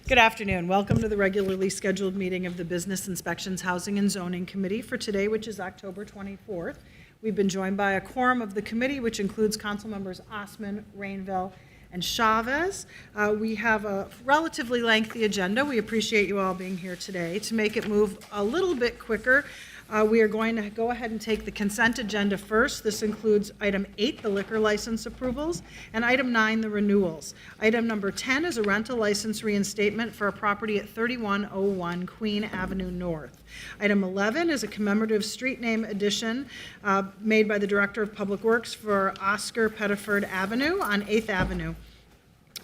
Good afternoon. Welcome to the regularly scheduled meeting of the Business Inspections, Housing and Zoning Committee for today, which is October 24th. We've been joined by a quorum of the committee, which includes council members Osman, Rainville, and Chavez. We have a relatively lengthy agenda. We appreciate you all being here today. To make it move a little bit quicker, we are going to go ahead and take the consent agenda first. This includes item 8, the liquor license approvals, and item 9, the renewals. Item number 10 is a rental license reinstatement for a property at 3101 Queen Avenue North. Item 11 is a commemorative street name addition made by the Director of Public Works for Oscar Pettiford Avenue on 8th Avenue.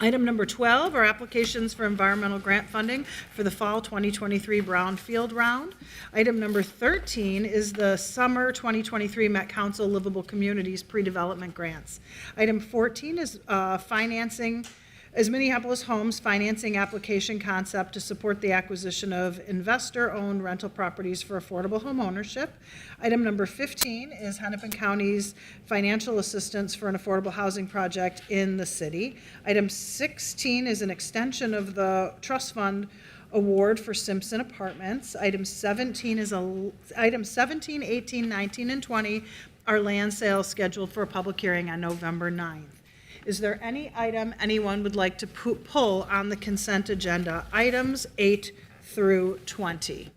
Item number 12 are applications for environmental grant funding for the fall 2023 Brownfield Round. Item number 13 is the summer 2023 Met Council Livable Communities pre-development grants. Item 14 is Minneapolis Homes financing application concept to support the acquisition of investor-owned rental properties for affordable home ownership. Item number 15 is Hennepin County's financial assistance for an affordable housing project in the city. Item 16 is an extension of the trust fund award for Simpson Apartments. Item 17, 18, 19, and 20 are land sales scheduled for a public hearing on November 9th. Is there any item anyone would like to pull on the consent agenda? Items 8 through 20.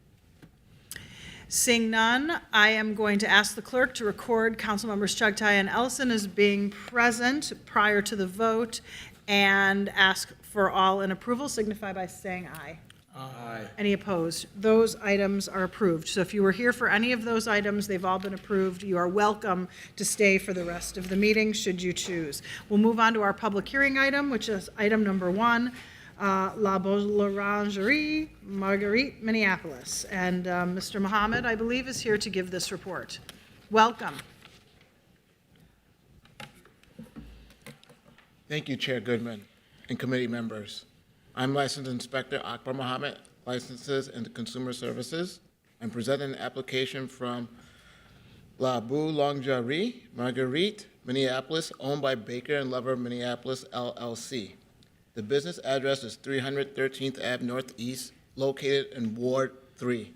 Seeing none, I am going to ask the clerk to record Councilmembers Chugtai and Ellison as being present prior to the vote and ask for all in approval. Signify by saying aye. Aye. Any opposed? Those items are approved. So if you were here for any of those items, they've all been approved. You are welcome to stay for the rest of the meeting, should you choose. We'll move on to our public hearing item, which is item number 1, Laerie Margarite, Minneapolis. And Mr. Muhammad, I believe, is here to give this report. Welcome. Thank you, Chair Goodman and committee members. I'm Licensed Inspector Akbar Mohammed, Licenses and Consumer Services. I'm presenting an application from Laerie Margarite, Minneapolis, owned by Baker and Lover Minneapolis, LLC. The business address is 313th Ave Northeast, located in Ward 3.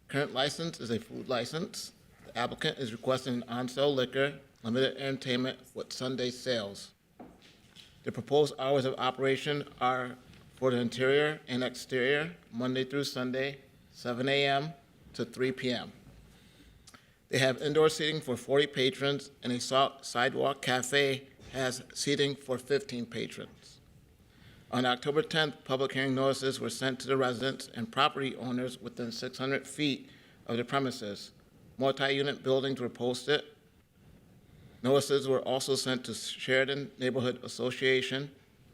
Current license is a food license. The applicant is requesting an on-sale liquor, limited entertainment with Sunday sales. The proposed hours of operation are for the interior and exterior, Monday through Sunday, 7 a.m. to 3 p.m. They have indoor seating for 40 patrons, and a sidewalk cafe has seating for 15 patrons. On October 10th, public hearing notices were sent to the residents and property owners within 600 feet of the premises. Multi-unit buildings were posted. Notices were also sent to Sheridan Neighborhood Association,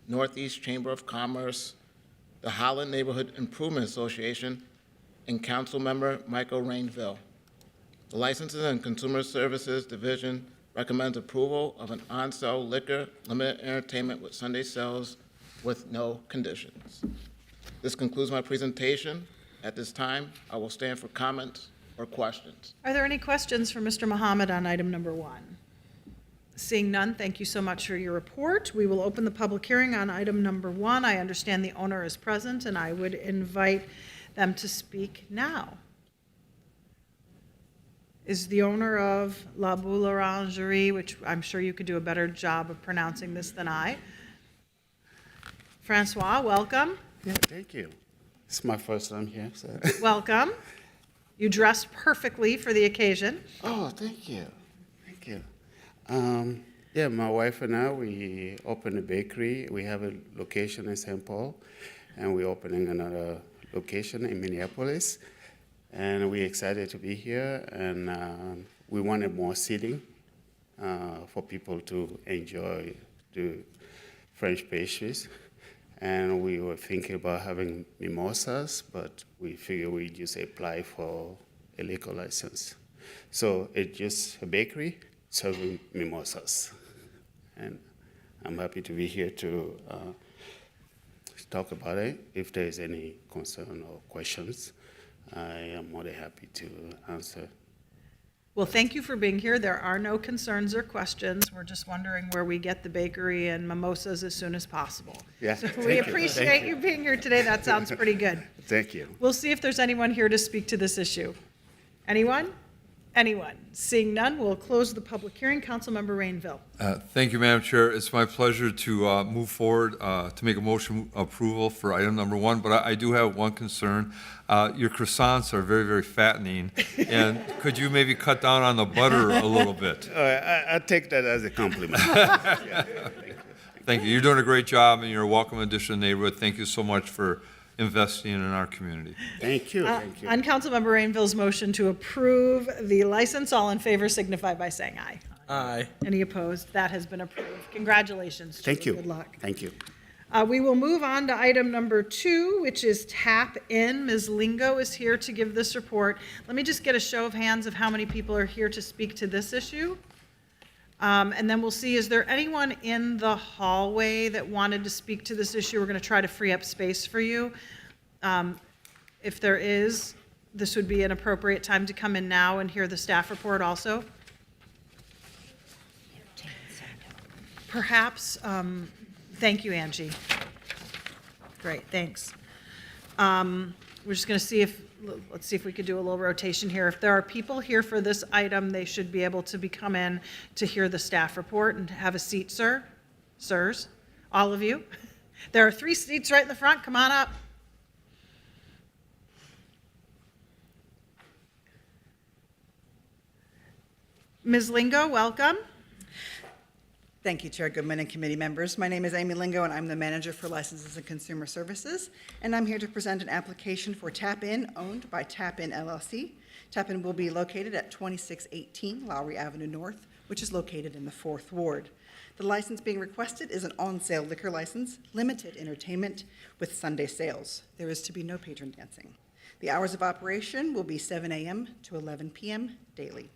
Northeast Chamber of Commerce, the Holland Neighborhood Improvement Association, and Council Member Michael Rainville. The Licenses and Consumer Services Division recommends approval of an on-sale liquor, limited entertainment with Sunday sales with no conditions. This concludes my presentation. At this time, I will stand for comments or questions. Are there any questions for Mr. Muhammad on item number 1? Seeing none, thank you so much for your report. We will open the public hearing on item number 1. I understand the owner is present, and I would invite them to speak now. Is the owner of Laerie, which I'm sure you could do a better job of pronouncing this than I. Francois, welcome. Yeah, thank you. It's my first time here, so. Welcome. You dressed perfectly for the occasion. Oh, thank you. Thank you. Yeah, my wife and I, we opened a bakery. We have a location in St. Paul, and we're opening another location in Minneapolis. And we're excited to be here, and we wanted more seating for people to enjoy the French pastries. And we were thinking about having mimosas, but we figured we'd just apply for a liquor license. So it's just a bakery serving mimosas. And I'm happy to be here to talk about it. If there's any concern or questions, I am more than happy to answer. Well, thank you for being here. There are no concerns or questions. We're just wondering where we get the bakery and mimosas as soon as possible. Yeah, So thank we you. appreciate Thank you being here today. That sounds pretty good. Thank you. We'll see if there's anyone here to speak to this issue. Anyone? Anyone? Seeing none, we'll close the public hearing. Councilmember Rainville. Thank you, Madam Chair. It's my pleasure to move forward to make a motion approval for item number 1, but I do have one concern. Your croissants are very, very fattening, and could you maybe cut down on the butter a little bit? I take that as a compliment. Thank you. You're doing a great job, and you're a welcome addition to the neighborhood. Thank you so much for investing in our community. Thank you. Thank you. On Councilmember Rainville's motion to approve the license, all in favor signify by saying aye. Aye. Any opposed? That has been approved. Congratulations to Thank you. Good luck. Thank you. We will move on to item number 2, which is Tap In. Ms. Lingo is here to give this report. Let me just get a show of hands of how many people are here to speak to this issue. And then we'll see, is there anyone in the hallway that wanted to speak to this issue? We're going to try to free up space for you. If there is, this would be an appropriate time to come in now and hear the staff report also. Perhaps, thank you, Angie. Great, thanks. We're just going to see if, let's see if we could do a little rotation here. If there are people here for this item, they should be able to come in to hear the staff report and have a seat, sir. Sirs, all of you. There are 3 seats right in the front. Come on up. Ms. Lingo, welcome. Thank you, Chair Goodman and committee members. My name is Amy Lingo, and I'm the manager for Licenses and Consumer Services, and I'm here to present an application for Tap In, owned by Tap In LLC. Tap In will be located at 2618 Laerie Avenue North, which is located in the 4th Ward. The license being requested is an on-sale liquor license, limited entertainment with Sunday sales. There is to be no patron dancing. The hours of operation will be 7 a.m. to 11 p.m. daily.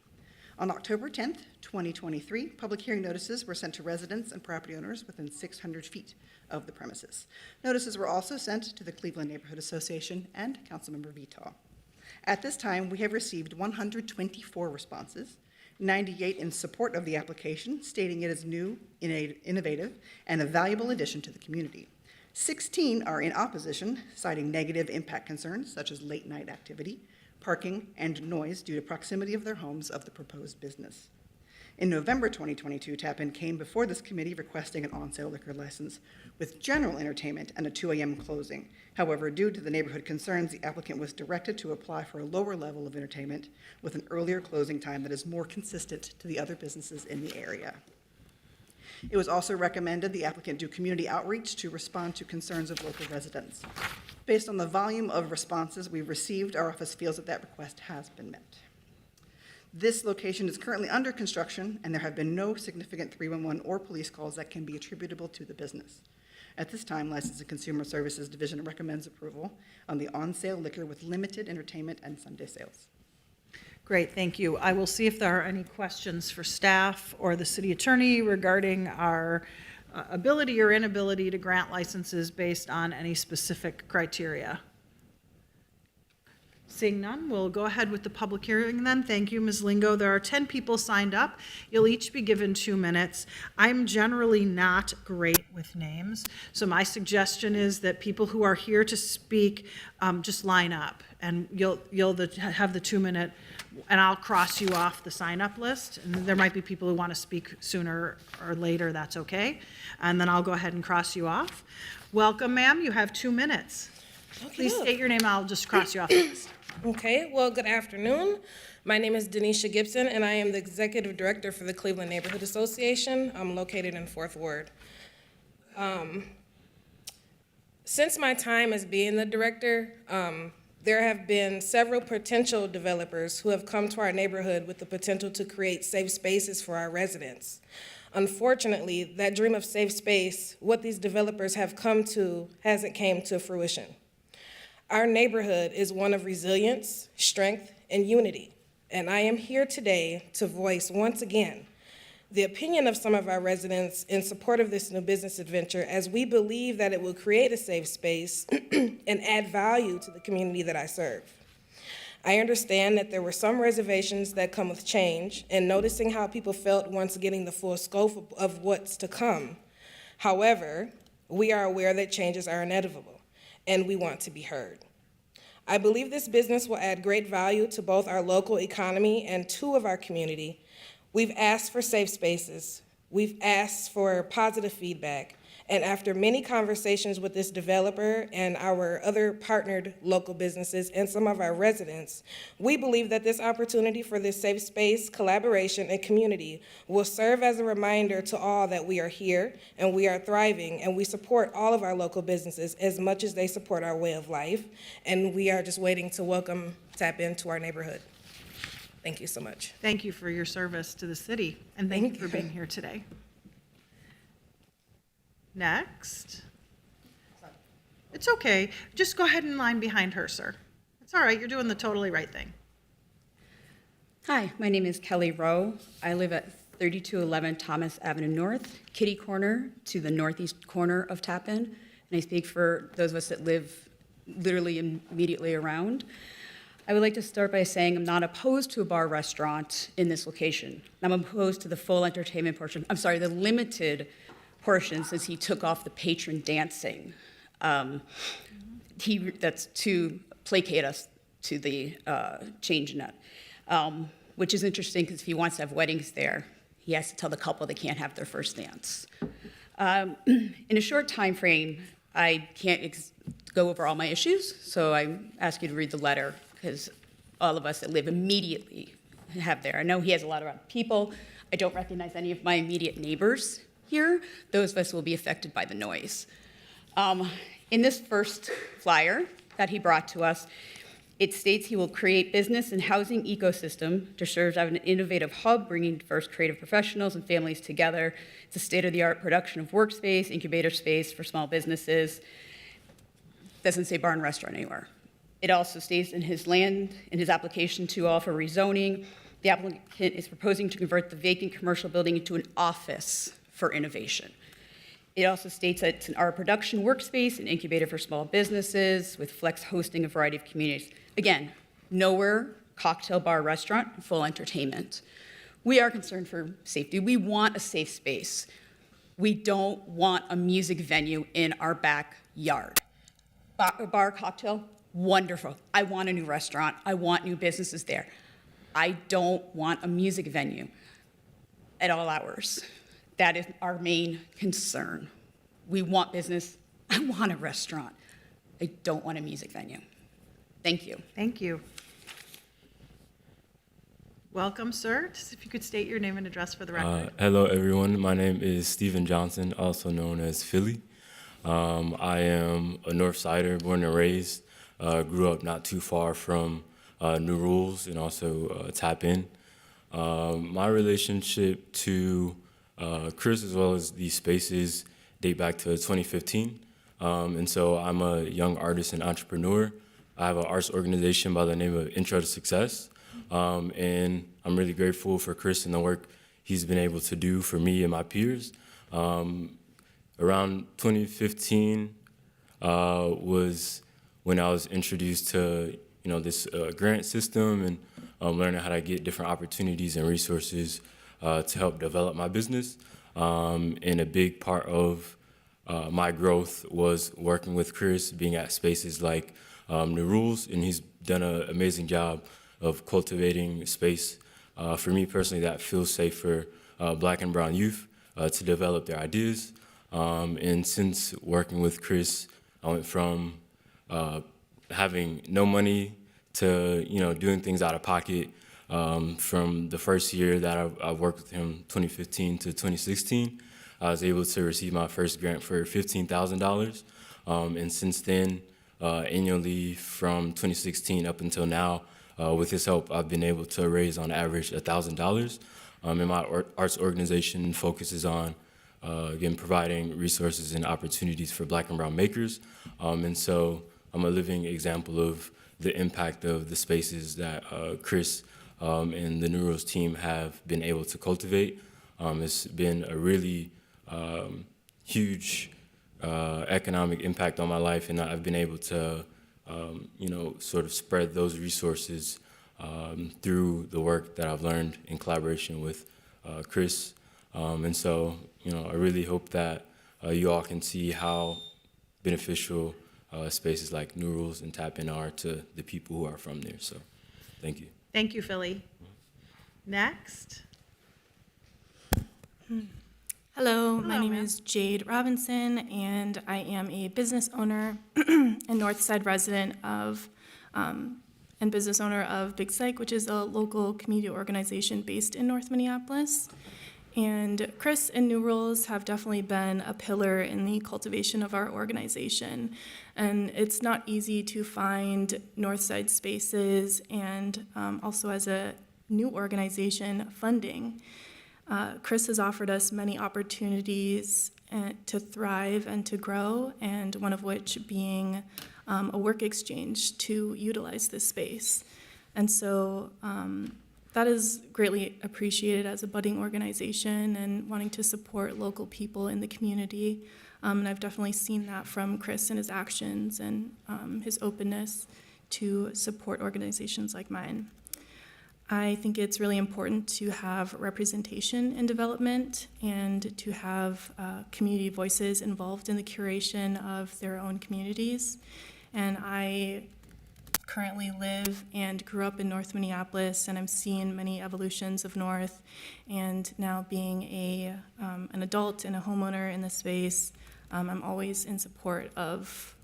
On October 10th, 2023, public hearing notices were sent to residents and property owners within 600 feet of the premises. Notices were also sent to the Cleveland Neighborhood Association and Councilmember Vitaw. At this time, we have received 124 responses, 98 in support of the application, stating it is new, innovative, and a valuable addition to the community. 16 are in opposition, citing negative impact concerns such as late-night activity, parking, and noise due to proximity of their homes of the proposed business. In November 2022, Tap In came before this committee requesting an on-sale liquor license with general entertainment and a 2 a.m. closing. However, due to the neighborhood concerns, the applicant was directed to apply for a lower level of entertainment with an earlier closing time that is more consistent to the other businesses in the area. It was also recommended the applicant do community outreach to respond to concerns of local residents. Based on the volume of responses we've received, our office feels that request has been met. This location is currently under construction, and there have been no significant 311 or police calls that can be attributable to the business. At this time, License and Consumer Services Division recommends approval on the on-sale liquor with limited entertainment and Sunday sales. Great, thank you. I will see if there are any questions for staff or the city attorney regarding our ability or inability to grant licenses based on any specific criteria. Seeing none, we'll go ahead with the public hearing then. Thank you, Ms. Lingo. There are 10 people signed up. You'll each be given 2 minutes. I'm generally not great with names, so my suggestion is that people who are here to speak just line up, and you'll have the 2-minute, and I'll cross you off the sign-up list. And there might be people who want to speak sooner or later, that's okay. And then I'll go ahead and cross you off. Welcome, ma'am, you have 2 minutes. Please state your name, I'll just cross you off the list. Okay, well, good afternoon. My name is Denisha Gibson, and I am the Executive Director for the Cleveland Neighborhood Association. I'm located in 4th Ward. Since my time as being the director, there have been several potential developers who have come to our neighborhood with the potential to create safe spaces for our residents. Unfortunately, that dream of safe space, what these developers have come to, hasn't came to fruition. Our neighborhood is one of resilience, strength, and unity, and I am here today to voice once again the opinion of some of our residents in support of this new business adventure, as we believe that it will create a safe space and add value to the community that I serve. I understand that there were some reservations that come with change and noticing how people felt once getting the full scope of what's to come. However, we are aware that changes are inevitable, and we want to be heard. I believe this business will add great value to both our local economy and to our community. We've asked for safe spaces. We've asked for positive feedback. And after many conversations with this developer and our other partnered local businesses and some of our residents, we believe that this opportunity for this safe space, collaboration, and community will serve as a reminder to all that we are here and we are thriving and we support all of our local businesses as much as they support our way of life. And we are just waiting to welcome Tap into our neighborhood. Thank you so much. Thank you for your service to the city, and thank you for being here today. Next. It's okay. Just go ahead and line behind her, sir. It's all right. You're doing the totally right thing. Hi, my name is Kelly Rowe. I live at 3211 Thomas Avenue North, kitty corner to the northeast corner of Tappan. And I speak for those of us that live literally immediately around. I would like to start by saying I'm not opposed to a bar restaurant in this location. I'm opposed to the full entertainment portion. I'm sorry, the limited portion since he took off the patron dancing. That's to placate us to the change in that, which is interesting because if he wants to have weddings there, he has to tell the couple they can't have their first dance. In a short time frame, I can't go over all my issues, so I ask you to read the letter because all of us that live immediately have there. I know he has a lot of people. I don't recognize any of my immediate neighbors here. Those of us will be affected by the noise. In this first flyer that he brought to us, it states he will create business and housing ecosystem to serve as an innovative hub, bringing diverse creative professionals and families together. It's a state-of-the-art production of workspace, incubator space for small businesses. Doesn't say bar and restaurant anywhere. It also states in his application to offer rezoning, the applicant is proposing to convert the vacant commercial building into an office for innovation. It also states that it's an art production workspace, an incubator for small businesses with flex hosting a variety of communities. Again, nowhere, cocktail bar, restaurant, full entertainment. We are concerned for safety. We want a safe space. We don't want a music venue in our backyard. Bar, cocktail, wonderful. I want a new restaurant. I want new businesses there. I don't want a music venue at all hours. That is our main concern. We want business. I want a restaurant. I don't want a music venue. Thank you. Thank you. Welcome, sir. Just if you could state your name and address for the record. Hello, everyone. My name is Stephen Johnson, also known as Philly. I am a North Sider, born and raised. Grew up not too far from New Rules and also Tap In. My relationship to Chris, as well as these spaces, date back to 2015. And so I'm a young artist and entrepreneur. I have an arts organization by the name of Intro to Success. And I'm really grateful for Chris and the work he's been able to do for me and my peers. Around 2015 was when I was introduced to this grant system and learning how to get different opportunities and resources to help develop my business. And a big part of my growth was working with Chris, being at spaces like New Rules, and he's done an amazing job of cultivating space for me personally that feels safe for Black and brown youth to develop their ideas. And since working with Chris, I went from having no money to doing things out of pocket. From the first year that I worked with him, 2015 to 2016, I was able to receive my first grant for $15,000. And since then, annually from 2016 up until now, with his help, I've been able to raise on average $1,000. And my arts organization focuses on, again, providing resources and opportunities for Black and brown makers. And so I'm a living example of the impact of the spaces that Chris and the New Rules team have been able to cultivate. It's been a really huge economic impact on my life, and I've been able to sort of spread those resources through the work that I've learned in collaboration with Chris. And so, I really hope that you all can see how beneficial spaces like New Rules and Tap In are to the people who are from there. So, thank you. Thank you, Philly. Next. Hello, my name ma'am. is Jade Robinson, and I am a business owner and Northside resident of, and business owner of Big Psych, which is a local community organization based in North Minneapolis. And Chris and New Rules have definitely been a pillar in the cultivation of our organization. And it's not easy to find Northside spaces and also as a new organization funding. Chris has offered us many opportunities to thrive and to grow, and one of which being a work exchange to utilize this space. And so that is greatly appreciated as a budding organization and wanting to support local people in the community. And I've definitely seen that from Chris and his actions and his openness to support organizations like mine. I think it's really important to have representation in development and to have community voices involved in the curation of their own communities. And I currently live and grew up in North Minneapolis, and I'm seeing many evolutions of North. And now being an adult and a homeowner in the space, I'm always in support of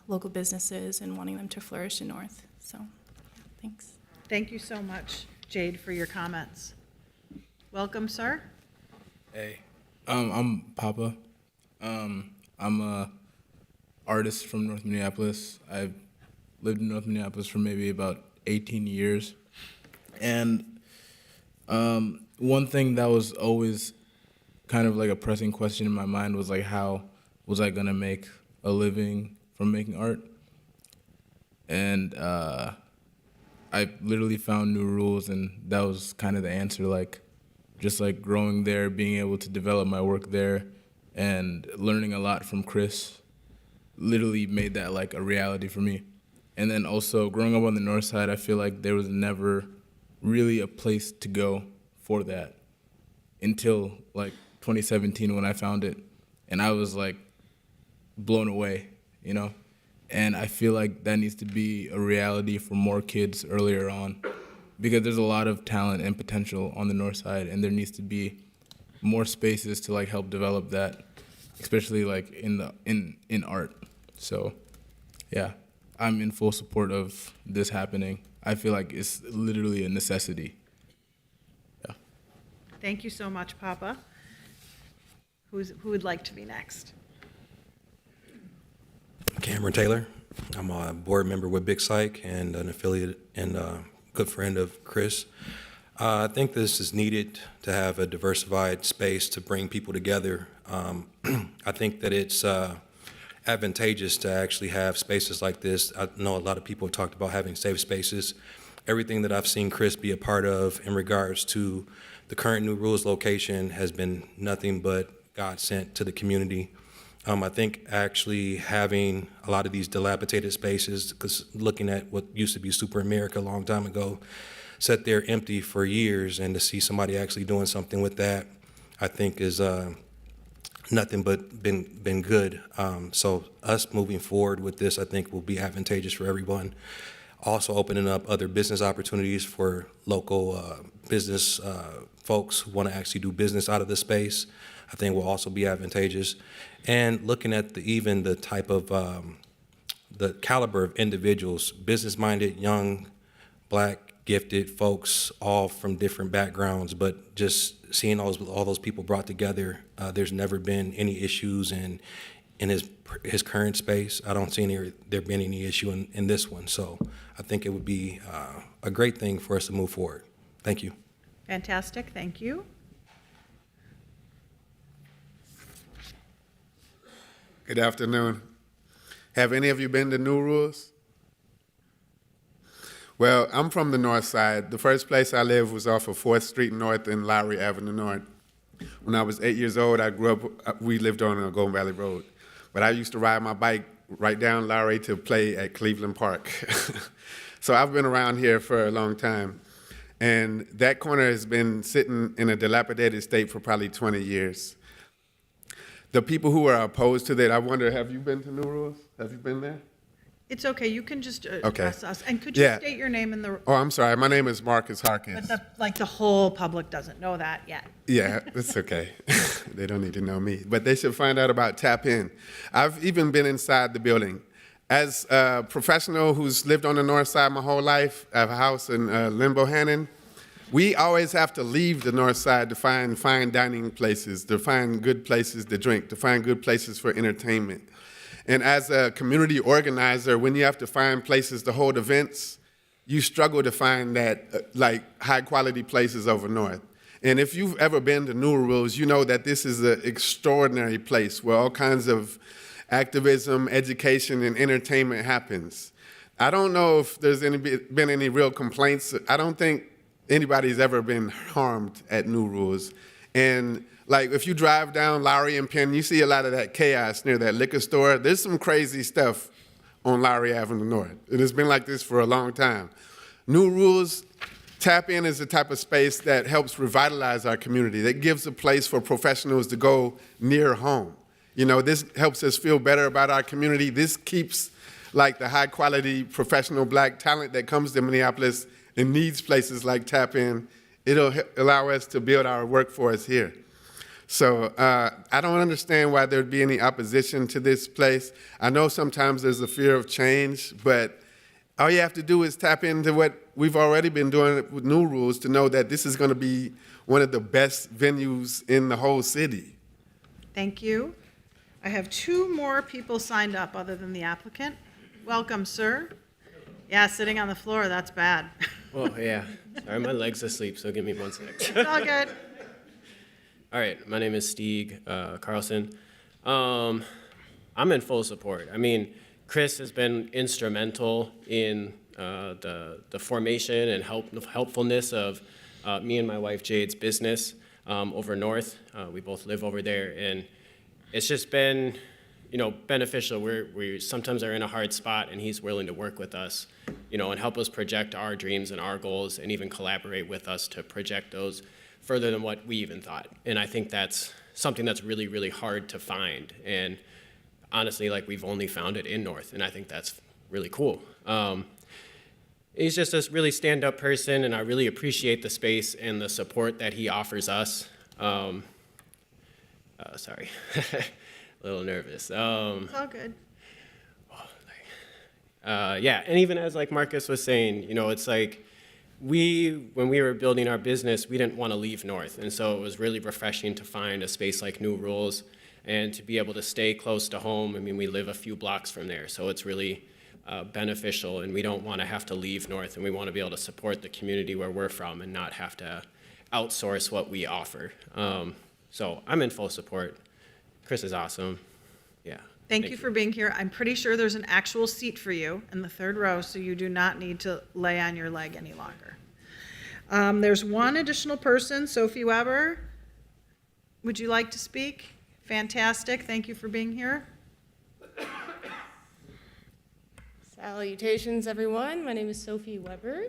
local businesses and wanting them to flourish in North. So, yeah, thanks. Thank you so much, Jade, for your comments. Welcome, sir. Hey, I'm Papa. I'm a artist from North Minneapolis. I've lived in North Minneapolis for maybe about 18 years. And one thing that was always kind of like a pressing question in my mind was like, how was I gonna make a living from making art? And I literally found New Rules, and that was kind of the answer, like just like growing there, being able to develop my work there, and learning a lot from Chris literally made that like a reality for me. And then also growing up on the north side, I feel like there was never really a place to go for that until like 2017 when I found it. And I was like blown away, you know? And I feel like that needs to be a reality for more kids earlier on, because there's a lot of talent and potential on the north side, and there needs to be more spaces to like help develop that, especially like in art. So yeah, I'm in full support of this happening. I feel like it's literally a necessity. Yeah. Thank you so much, Papa. Who would like to be next? Cameron Taylor. I'm a board member with Big Psych and an affiliate and a good friend of Chris. I think this is needed to have a diversified space to bring people together. I think that it's advantageous to actually have spaces like this. I know a lot of people have talked about having safe spaces. Everything that I've seen Chris be a part of in regards to the current New Rules location has been nothing but God sent to the community. I think actually having a lot of these dilapidated spaces, because looking at what used to be Super America a long time ago, sat there empty for years, and to see somebody actually doing something with that, I think is nothing but been good. So us moving forward with this, I think, will be advantageous for everyone. Also opening up other business opportunities for local business folks who want to actually do business out of the space, I think will also be advantageous. And looking at even the type of, the caliber of individuals, business-minded, young, Black, gifted folks, all from different backgrounds, but just seeing all those people brought together, there's never been any issues in his current space. I don't see there being any issue in this one. So I think it would be a great thing for us to move forward. Thank you. Fantastic, thank you. Good afternoon. Have any of you been to New Rules? Well, I'm from the north side. The first place I lived was off of 4th Street North and Laerie Avenue North. When I was 8 years old, we lived on Golden Valley Road. But I used to ride my bike right down Laerie to play at Cleveland Park. So I've been around here for a long time. And that corner has been sitting in a dilapidated state for probably 20 years. The people who are opposed to that, I wonder, have you been to New Rules? Have you been there? It's okay, you can just Okay. address us. And could you Yeah. state your name in the, Oh, I'm sorry. My name is Marcus Harkins. the whole public doesn't know that yet. Yeah, it's okay. They don't need to know me. But they should find out about Tap In. I've even been inside the building. As a professional who's lived on the north side my whole life, I have a house in Limbohannon. We always have to leave the north side to find fine dining places, to find good places to drink, to find good places for entertainment. And as a community organizer, when you have to find places to hold events, you struggle to find that, like, high-quality places over north. And if you've ever been to New Rules, you know that this is an extraordinary place where all kinds of activism, education, and entertainment happens. I don't know if there's been any real complaints. I don't think anybody's ever been harmed at New Rules. And like, if you drive down Laerie and Penn, you see a lot of that chaos near that liquor store. There's some crazy stuff on Laerie Avenue North. It has been like this for a long time. New Rules, Tap In is the type of space that helps revitalize our community, that gives a place for professionals to go near home. You know, this helps us feel better about our community. This keeps, like, the high-quality professional black talent that comes to Minneapolis and needs places like Tap In. It'll allow us to build our workforce here. So I don't understand why there'd be any opposition to this place. I know sometimes there's a fear of change, but all you have to do is tap into what we've already been doing with New Rules to know that this is going to be one of the best venues in the whole city. Thank you. I have two more people signed up other than the applicant. Welcome, sir. Yeah, sitting on the floor, that's bad. Oh, yeah. Sorry, my leg's asleep, so give me 1 sec. It's all good. All right, my name is Stieg Carlson. I'm in full support. I mean, Chris has been instrumental in the formation and helpfulness of me and my wife Jade's business over north. We both live over there, and it's just been, you know, beneficial. We sometimes are in a hard spot, and he's willing to work with us, you know, and help us project our dreams and our goals, and even collaborate with us to project those further than what we even thought. And I think that's something that's really, really hard to find. And honestly, like, we've only found it in North, and I think that's really cool. He's just a really stand-up person, and I really appreciate the space and the support that he offers us. Sorry, a little nervous. It's all good. Yeah, and even as like Marcus was saying, you know, it's like when we were building our business, we didn't want to leave North, and so it was really refreshing to find a space like New Rules and to be able to stay close to home. I mean, we live a few blocks from there, so it's really beneficial, and we don't want to have to leave North, and we want to be able to support the community where we're from and not have to outsource what we offer. So I'm in full support. Chris is awesome. Yeah. Thank you for being here. I'm pretty sure there's an actual seat for you in the third row, so you do not need to lay on your leg any longer. There's one additional person, Sophie Weber. Would you like to speak? Fantastic. Thank you for being here. Salutations, everyone. My name is Sophie Weber.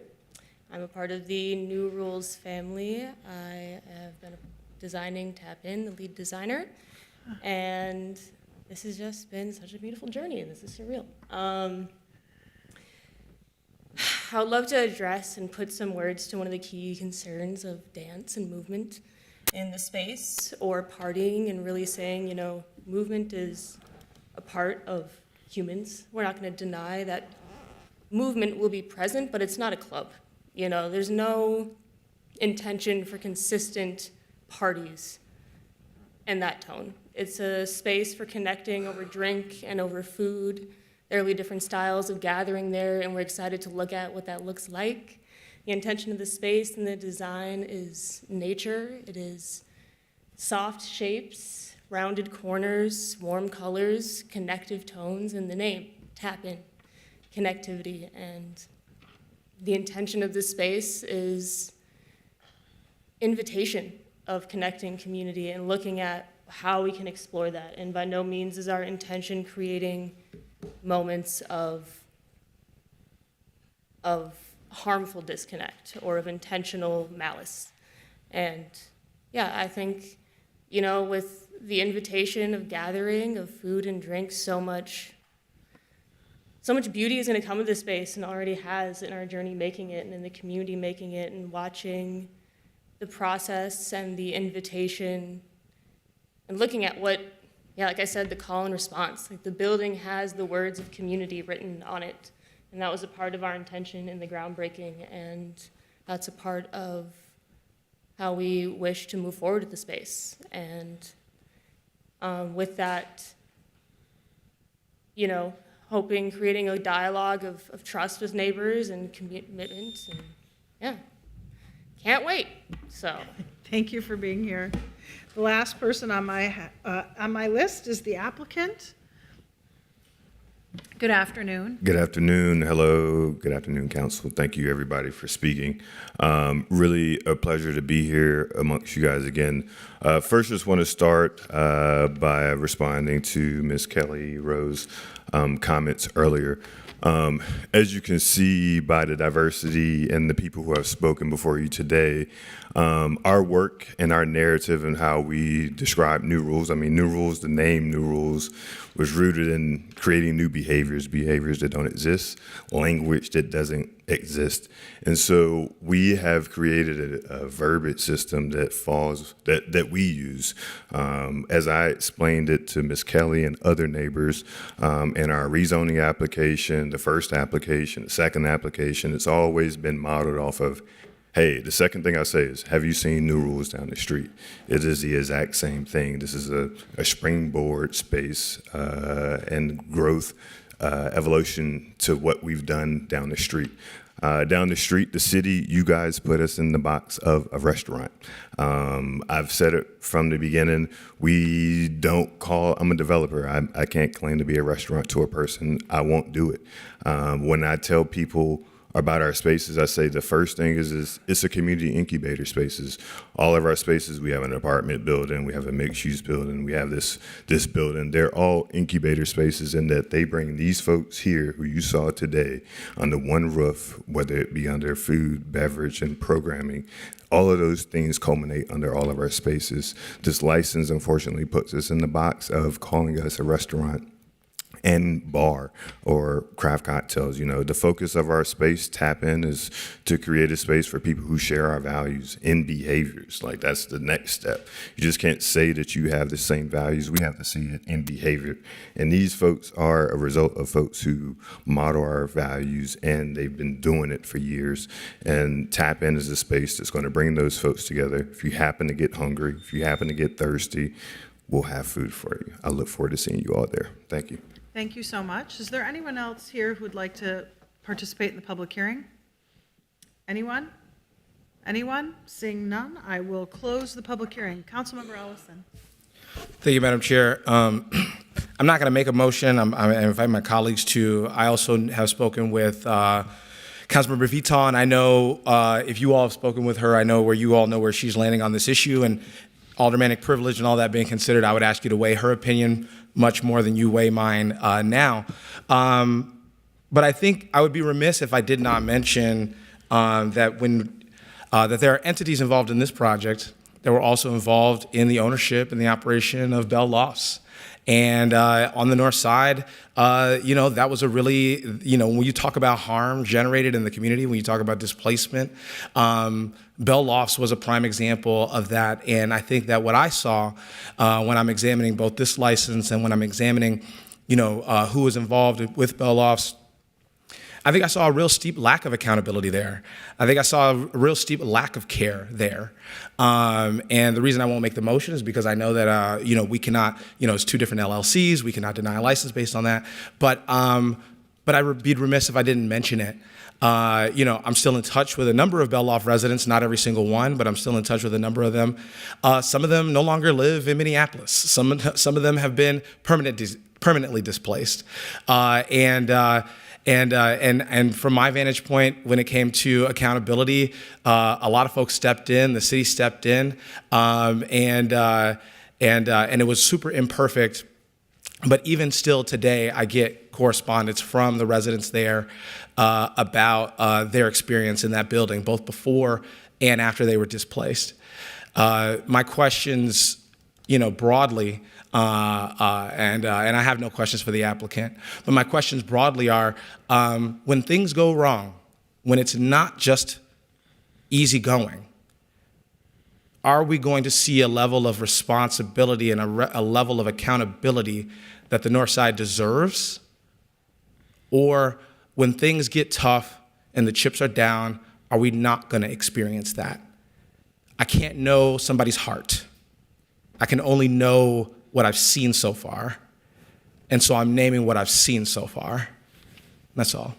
I'm a part of the New Rules family. I have been designing Tap In, the lead designer, and this has just been such a beautiful journey, and this is surreal. I would love to address and put some words to one of the key concerns of dance and movement in the space, or partying, and really saying, you know, movement is a part of humans. We're not going to deny that movement will be present, but it's not a club. You know, there's no intention for consistent parties in that tone. It's a space for connecting over drink and over food. There will be different styles of gathering there, and we're excited to look at what that looks like. The intention of the space and the design is nature. It is soft shapes, rounded corners, warm colors, connective tones, and the name, Tap In, connectivity. And the intention of this space is invitation of connecting community and looking at how we can explore that. And by no means is our intention creating moments of harmful disconnect or of intentional malice. And yeah, I think, you know, with the invitation of gathering, of food and drink, so much beauty is going to come to this space and already has in our journey making it and in the community making it, and watching the process and the invitation and looking at what, yeah, like I said, the call and response. Like the building has the words of community written on it, and that was a part of our intention in the groundbreaking, and that's a part of how we wish to move forward with the space. And with that, you know, creating a dialogue of trust with neighbors and commitment, and yeah, can't wait, so. Thank you for being here. The last person on my list is the applicant. Good afternoon. Good afternoon. Hello. Good afternoon, Council. Thank you, everybody, for speaking. Really a pleasure to be here amongst you guys again. First, just want to start by responding to Ms. Kelly Rowe's comments earlier. As you can see by the diversity and the people who have spoken before you today, our work and our narrative and how we describe new rules, new rules, the name new rules, was rooted in creating new behaviors that don't exist, language that doesn't exist. And so we have created a verbiage system that we use. As I explained it to Ms. Kelly and other neighbors in our rezoning application, the first application, the second application, it's always been modeled off of, hey, the second thing I say is, have you seen new rules down the street? It is the exact same thing. This is a springboard space and growth evolution to what we've done down the street. Down the street, the city, you guys put us in the box of a restaurant. I've said it from the beginning, we don't call, I'm a developer, I can't claim to be a restaurateur person, I won't do it. When I tell people about our spaces, I say the first thing is it's a community incubator spaces. All of our spaces, we have an apartment building, we have a mixed-use building, we have this building. They're all incubator spaces in that they bring these folks here who you saw today under one roof, whether it be under food, beverage, and programming. All of those things culminate under all of our spaces. This license, unfortunately, puts us in the box of calling us a restaurant and bar or craft cocktails. You know, the focus of our space, Tap In, is to create a space for people who share our values in behaviors. Like, that's the next step. You just can't say that you have the same values. We have to see it in behavior. And these folks are a result of folks who model our values, and they've been doing it for years. And Tap In is a space that's going to bring those folks together. If you happen to get hungry, if you happen to get thirsty, we'll have food for you. I look forward to seeing you all there. Thank you. Thank you so much. Is there anyone else here who would like to participate in the public hearing? Anyone? Anyone? Seeing none, I will close the public hearing. Councilmember Ellison. Thank you, Madam Chair. I'm not going to make a motion. I'm inviting my colleagues to. I also have spoken with Councilmember Vital, and I know if you all have spoken with her, I know where she's landing on this issue, and aldermanic privilege and all that being considered, I would ask you to weigh her opinion much more than you weigh mine now. But I think I would be remiss if I did not mention that there are entities involved in this project that were also involved in the ownership and the operation of Bell Lofts. And on the north side, that was a really, when you talk about harm generated in the community, when you talk about displacement, Bell Lofts was a prime example of that. And I think that what I saw when I'm examining both this license and when I'm examining, who was involved with Bell Lofts, I think I saw a real steep lack of accountability there. I think I saw a real steep lack of care there. And the reason I won't make the motion is because I know that, we cannot, it's two different LLCs. We cannot deny a license based on that. But I would be remiss if I didn't mention it. I'm still in touch with a number of Bell Loft residents, not every single one, but I'm still in touch with a number of them. Some of them no longer live in Minneapolis. Some of them have been permanently displaced. And from my vantage point, when it came to accountability, a lot of folks stepped in, the city stepped in, and and it was super imperfect. But even still today, I get correspondence from the residents there about their experience in that building, both before and after they were displaced. My questions, broadly, and I have no questions for the applicant, but my questions broadly are, when things go wrong, when it's not just easy going, are we going to see a level of responsibility and a level of accountability that the North Side deserves? Or when things get tough and the chips are down, are we not going to experience that? I can't know somebody's heart. I can only know what I've seen so far. And so I'm naming what I've seen so far. That's all.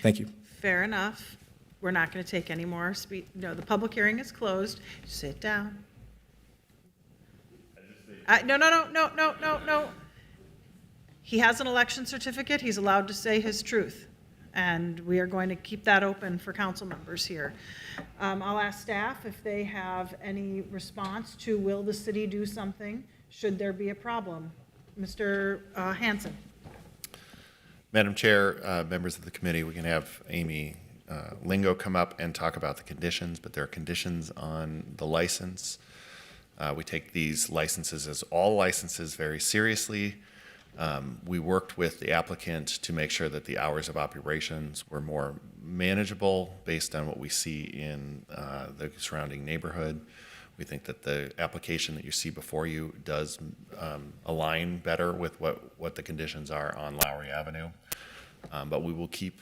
Thank you. Fair enough. We're not going to take any more No, the public hearing is closed. Sit down. No. He has an election certificate. He's allowed to say his truth. And we are going to keep that open for council members here. I'll ask staff if they have any response to, will the city do something should there be a problem? Mr. Hanson. Madam Chair, members of the committee, we can have Amy Lingo come up and talk about the conditions, but there are conditions on the license. We take these licenses as all licenses very seriously. We worked with the applicant to make sure that the hours of operations were more manageable based on what we see in the surrounding neighborhood. We think that the application that you see before you does align better with what the conditions are on Laerie Avenue. But we will keep,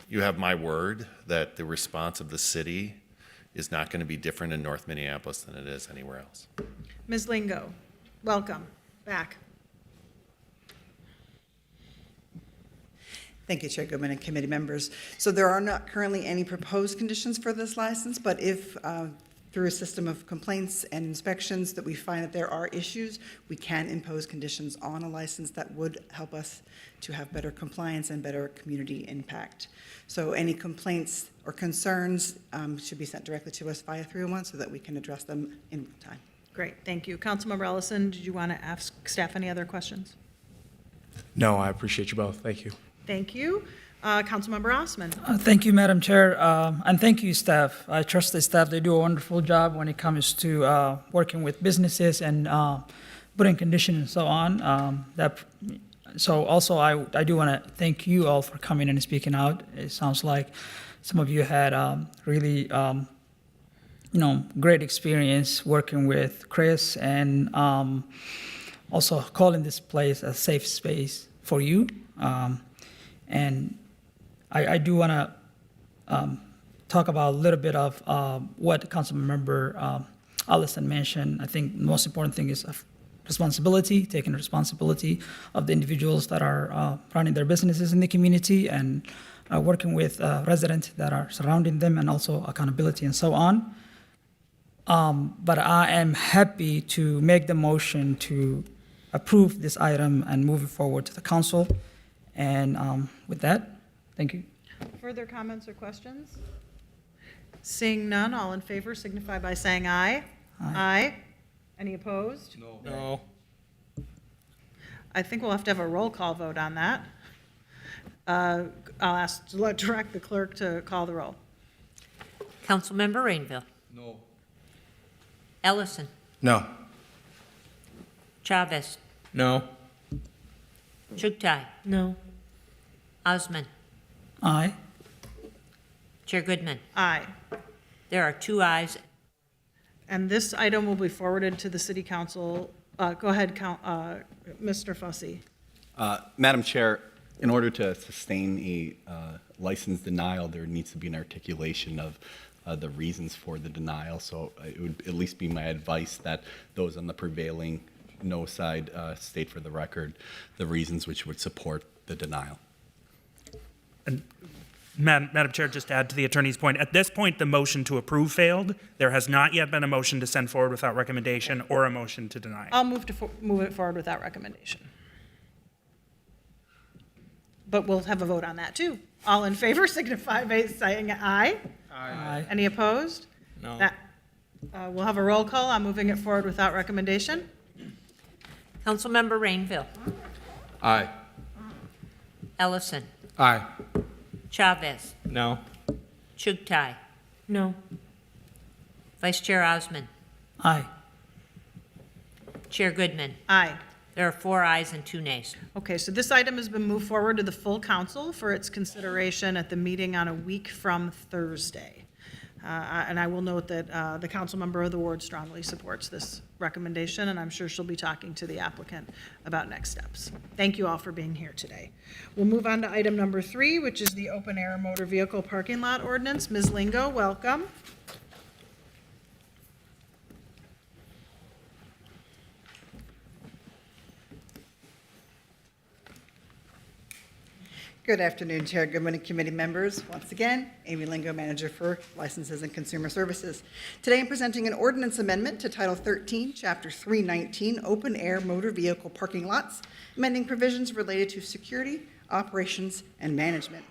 you have my word that the response of the city is not going to be different in North Minneapolis than it is anywhere else. Ms. Lingo, welcome back. Thank you, Chair Goodman and committee members. So there are not currently any proposed conditions for this license, but if through a system of complaints and inspections that we find that there are issues, we can impose conditions on a license that would help us to have better compliance and better community impact. So any complaints or concerns should be sent directly to us via 301 so that we can address them in time. Great, thank you. Councilmember Ellison, did you want to ask staff any other questions? No, I appreciate you both. Thank you. Thank you. Councilmember Osman. Thank you, Madam Chair, and thank you, staff. I trust the staff. They do a wonderful job when it comes to working with businesses and putting conditions and so on. So also, I do want to thank you all for coming and speaking out. It sounds like some of you had really, great experience working with Chris and also calling this place a safe space for you. And I do want to talk about a little bit of what Councilmember Allison mentioned. I think the most important thing is responsibility, taking responsibility of the individuals that are running their businesses in the community and working with residents that are surrounding them, and also accountability and so on. But I am happy to make the motion to approve this item and move it forward to the council. And with that, thank you. Further comments or questions? Seeing none, all in favor signify by saying aye. Aye. Any opposed? No. I think we'll have to have a roll call vote on that. I'll direct the clerk to call the roll. Councilmember Rainville. No. Ellison. No. Chavez. No. Chugtai. No. Osman. Aye. Chair Goodman. Aye. There are 2 ayes. And this item will be forwarded to the City Council. Go ahead, Mr. Fussy. Madam Chair, in order to sustain a license denial, there needs to be an articulation of the reasons for the denial. So it would at least be my advice that those on the prevailing no side state for the record the reasons which would support the denial. And Madam Chair, just to add to the attorney's point, at this point, the motion to approve failed. There has not yet been a motion to send forward without recommendation or a motion to deny. I'll move it forward without recommendation. But we'll have a vote on that too. All in favor signify by saying aye. Aye. Any opposed? No. We'll have a roll call. I'm moving it forward without recommendation. Councilmember Rainville. Aye. Ellison. Aye. Chavez. No. Chugtai. No. Vice Chair Osman. Aye. Chair Goodman. Aye. There are 4 ayes and 2 nays. Okay, so this item has been moved forward to the full council for its consideration at the meeting on a week from Thursday. And I will note that the council member of the ward strongly supports this recommendation, and I'm sure she'll be talking to the applicant about next steps. Thank you all for being here today. We'll move on to item number 3, which is the open-air motor vehicle parking lot ordinance. Ms. Lingo, welcome. Good afternoon, Chair Goodman and committee members. Once again, Amy Lingo, Manager for Licenses and Consumer Services. Today I'm presenting an ordinance amendment to Title 13, Chapter 319, Open Air Motor Vehicle Parking Lots, amending provisions related to security, operations, and management.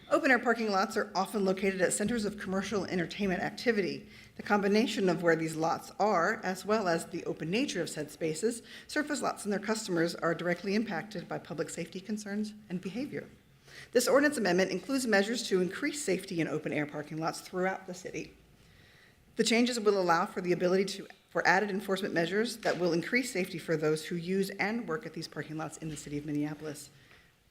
Open air parking lots are often located at centers of commercial entertainment activity. The combination of where these lots are, as well as the open nature of said spaces, surface lots and their customers are directly impacted by public safety concerns and behavior. This ordinance amendment includes measures to increase safety in open-air parking lots throughout the city. The changes will allow for the ability for added enforcement measures that will increase safety for those who use and work at these parking lots in the city of Minneapolis.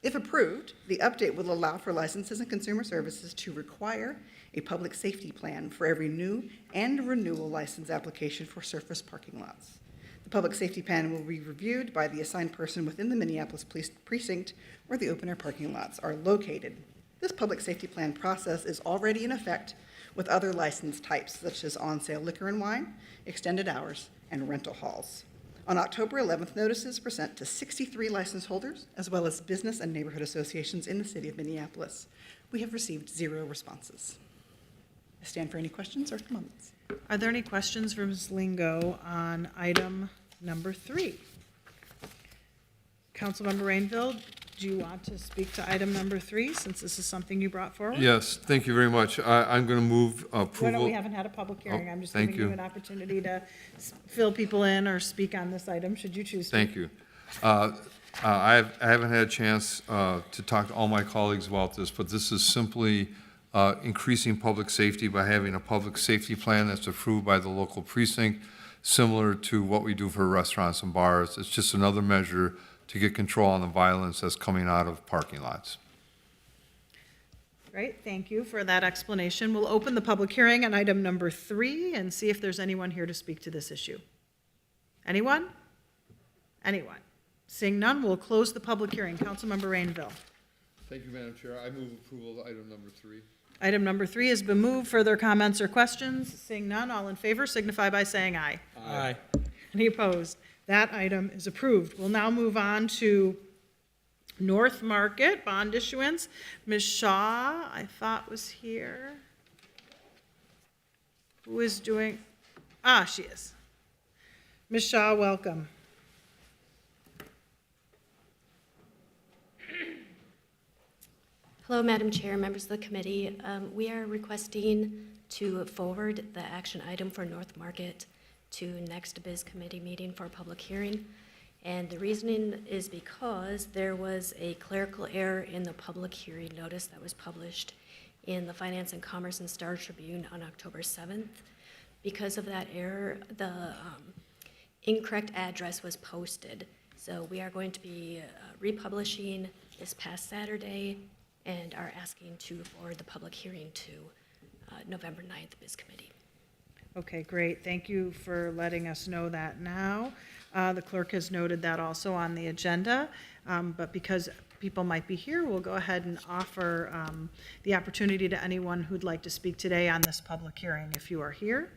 If approved, the update will allow for Licenses and Consumer Services to require a public safety plan for every new and renewal license application for surface parking lots. The public safety plan will be reviewed by the assigned person within the Minneapolis Police Precinct where the open-air parking lots are located. This public safety plan process is already in effect with other license types, such as on-sale liquor and wine, extended hours, and rental halls. On October 11th, notices were sent to 63 license holders, as well as business and neighborhood associations in the city of Minneapolis. We have received 0 responses. I stand for any questions or comments. Are there any questions for Ms. Lingo on item number 3? Councilmember Rainville, do you want to speak to item number 3, since this is something you brought forward? Yes, thank you very much. I'm going to move approval. No, we haven't had a public hearing. Oh, I'm just thank giving you you. an opportunity to fill people in or speak on this item, should you choose to. Thank you. I haven't had a chance to talk to all my colleagues about this, but this is simply increasing public safety by having a public safety plan that's approved by the local precinct, similar to what we do for restaurants and bars. It's just another measure to get control on the violence that's coming out of parking lots. Great, thank you for that explanation. We'll open the public hearing on item number 3 and see if there's anyone here to speak to this issue. Anyone? Anyone? Seeing none, we'll close the public hearing. Councilmember Rainville. Thank you, Madam Chair. I move approval of item number 3. Item number 3 has been moved. Further comments or questions? Seeing none, all in favor signify by saying aye. Aye. Any opposed? That item is approved. We'll now move on to North Market bond issuance. Ms. Shaw, I thought was here. Who is doing? She is. Ms. Shaw, welcome. Hello, Madam Chair, members of the committee. We are requesting to forward the action item for North Market to next Biz Committee meeting for a public hearing. And the reasoning is because there was a clerical error in the public hearing notice that was published in the Finance and Commerce and Star Tribune on October 7th. Because of that error, the incorrect address was posted. So we are going to be republishing this past Saturday and are asking to forward the public hearing to November 9th Biz Committee. Okay, great. Thank you for letting us know that now. The clerk has noted that also on the agenda, but because people might be here, we'll go ahead and offer the opportunity to anyone who'd like to speak today on this public hearing. If you are here,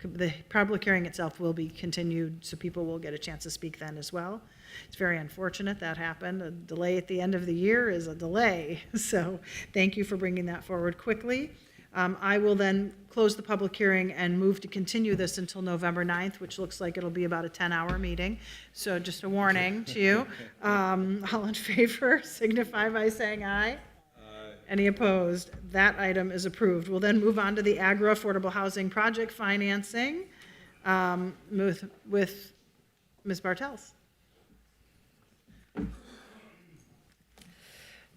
the public hearing itself will be continued, so people will get a chance to speak then as well. It's very unfortunate that happened. A delay at the end of the year is a delay, so thank you for bringing that forward quickly. I will then close the public hearing and move to continue this until November 9th, which looks like it'll be about a 10-hour meeting. So just a warning to you. All in favor signify by saying aye. Aye. Any opposed? That item is approved. We'll then move on to the Agra Affordable Housing Project Financing with Ms. Bartels.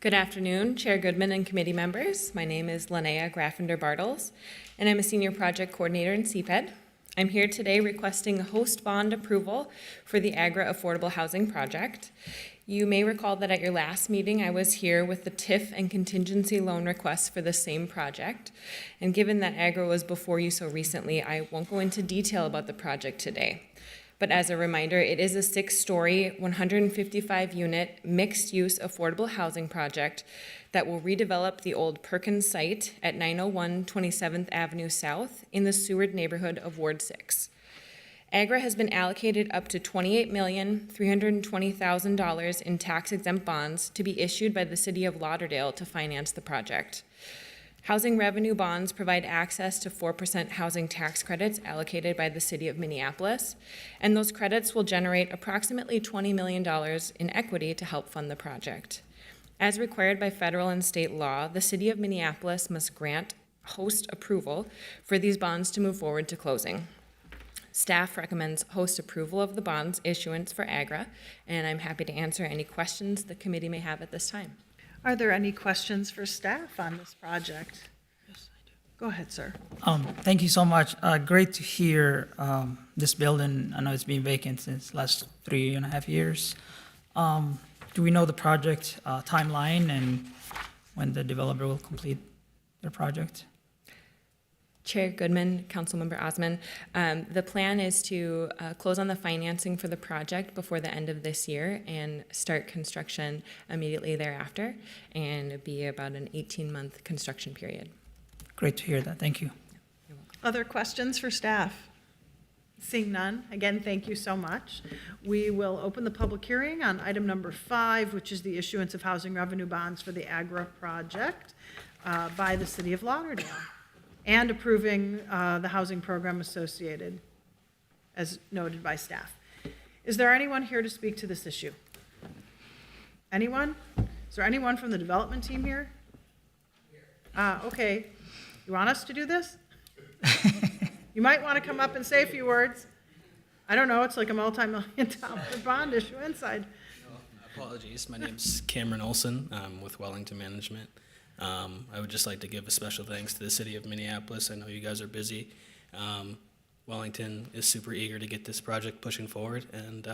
Good afternoon, Chair Goodman and committee members. My name is Linnea Graffender-Bartels, and I'm a Senior Project Coordinator in CPED. I'm here today requesting host bond approval for the Agra Affordable Housing Project. You may recall that at your last meeting, I was here with the TIF and contingency loan requests for the same project. And given that Agra was before you so recently, I won't go into detail about the project today. But as a reminder, it is a 6-story, 155-unit, mixed-use affordable housing project that will redevelop the old Perkins site at 901 27th Avenue South in the Seward neighborhood of Ward 6. Agra has been allocated up to $28,320,000 in tax-exempt bonds to be issued by the City of Lauderdale to finance the project. Housing revenue bonds provide access to 4% housing tax credits allocated by the City of Minneapolis, and those credits will generate approximately $20 million in equity to help fund the project. As required by federal and state law, the City of Minneapolis must grant host approval for these bonds to move forward to closing. Staff recommends host approval of the bonds issuance for Agra, and I'm happy to answer any questions the committee may have at this time. Are there any questions for staff on this project? Yes, I do. Go ahead, sir. Thank you so much. Great to hear this building. I know it's been vacant since last 3.5 years. Do we know the project timeline and when the developer will complete their project? Chair Goodman, Councilmember Osman, the plan is to close on the financing for the project before the end of this year and start construction immediately thereafter, and it'd be about an 18-month construction period. Great to hear that. Thank you. Other questions for staff? Seeing none, again, thank you so much. We will open the public hearing on item number 5, which is the issuance of housing revenue bonds for the Agra project by the City of Lauderdale, and approving the housing program associated, as noted by staff. Is there anyone here to speak to this issue? Anyone? Is there anyone from the development team here? Okay. You want us to do this? You might want to come up and say a few words. I don't know, it's like a multi-million-dollar bond issuance. Apologies, my name's Cameron Olson. I'm with Wellington Management. I would just like to give a special thanks to the City of Minneapolis. I know you guys are busy. Wellington is super eager to get this project pushing forward, and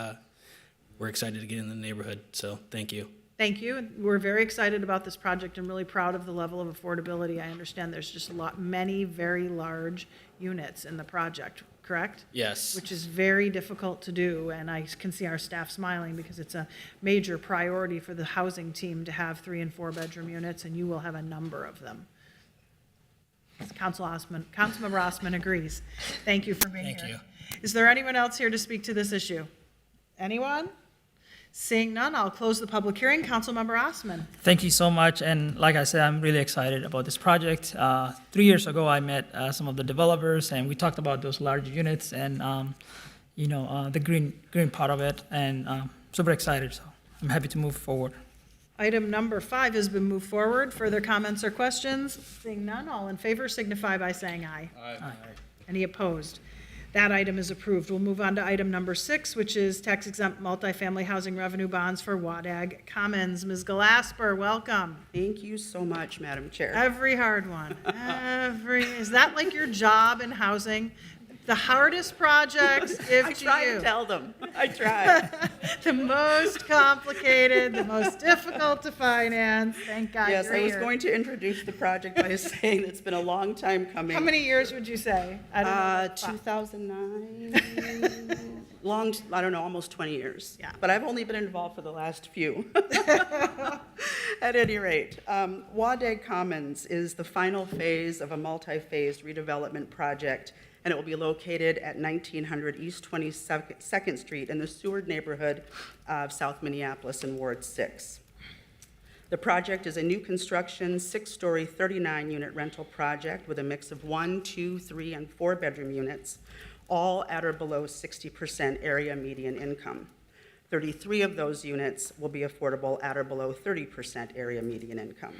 we're excited to get in the neighborhood, so thank you. Thank you. We're very excited about this project and really proud of the level of affordability. I understand there's just many very large units in the project, correct? Yes. Which is very difficult to do, and I can see our staff smiling because it's a major priority for the housing team to have 3- and 4-bedroom units, and you will have a number of them. Councilmember Osman agrees. Thank you for being here. Thank you. Is there anyone else here to speak to this issue? Anyone? Seeing none, I'll close the public hearing. Councilmember Osman. Thank you so much. And like I said, I'm really excited about this project. 3 years ago, I met some of the developers, and we talked about those large units and, the green part of it, and super excited. So I'm happy to move forward. Item number 5 has been moved forward. Further comments or questions? Seeing none, all in favor signify by saying aye. Aye. Any opposed? That item is approved. We'll move on to item number 6, which is tax-exempt multifamily housing revenue bonds for Wad Commons. Ms. Galasper, welcome. Thank you so much, Madam Chair. Every hard one. Is that like your job in housing? The hardest projects give I to try you. to tell them. I try. The most complicated, the most difficult to finance. Thank God Yes, you're I was here. going to introduce the project by saying it's been a long time coming. How many years would you say? I don't know. 2009. I don't know, almost 20 years. Yeah. But I've only been involved for the last few. At any rate, Wad Commons is the final phase of a multi-phased redevelopment project, and it will be located at 1900 East 22nd Street in the Seward neighborhood of South Minneapolis in Ward 6. The project is a new construction, 6-story, 39-unit rental project with a mix of 1, 2, 3, and 4-bedroom units, all at or below 60% area median income. 33 of those units will be affordable at or below 30% area median income.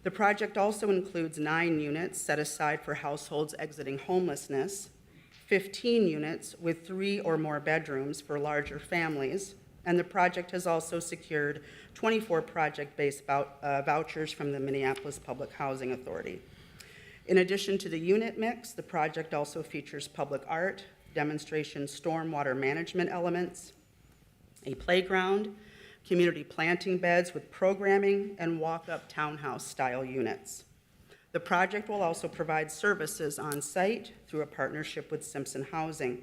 The project also includes 9 units set aside for households exiting homelessness, 15 units with 3 or more bedrooms for larger families, and the project has also secured 24 project-based vouchers from the Minneapolis Public Housing Authority. In addition to the unit mix, the project also features public art, demonstration stormwater management elements, a playground, community planting beds with programming, and walk-up townhouse-style units. The project will also provide services on site through a partnership with Simpson Housing.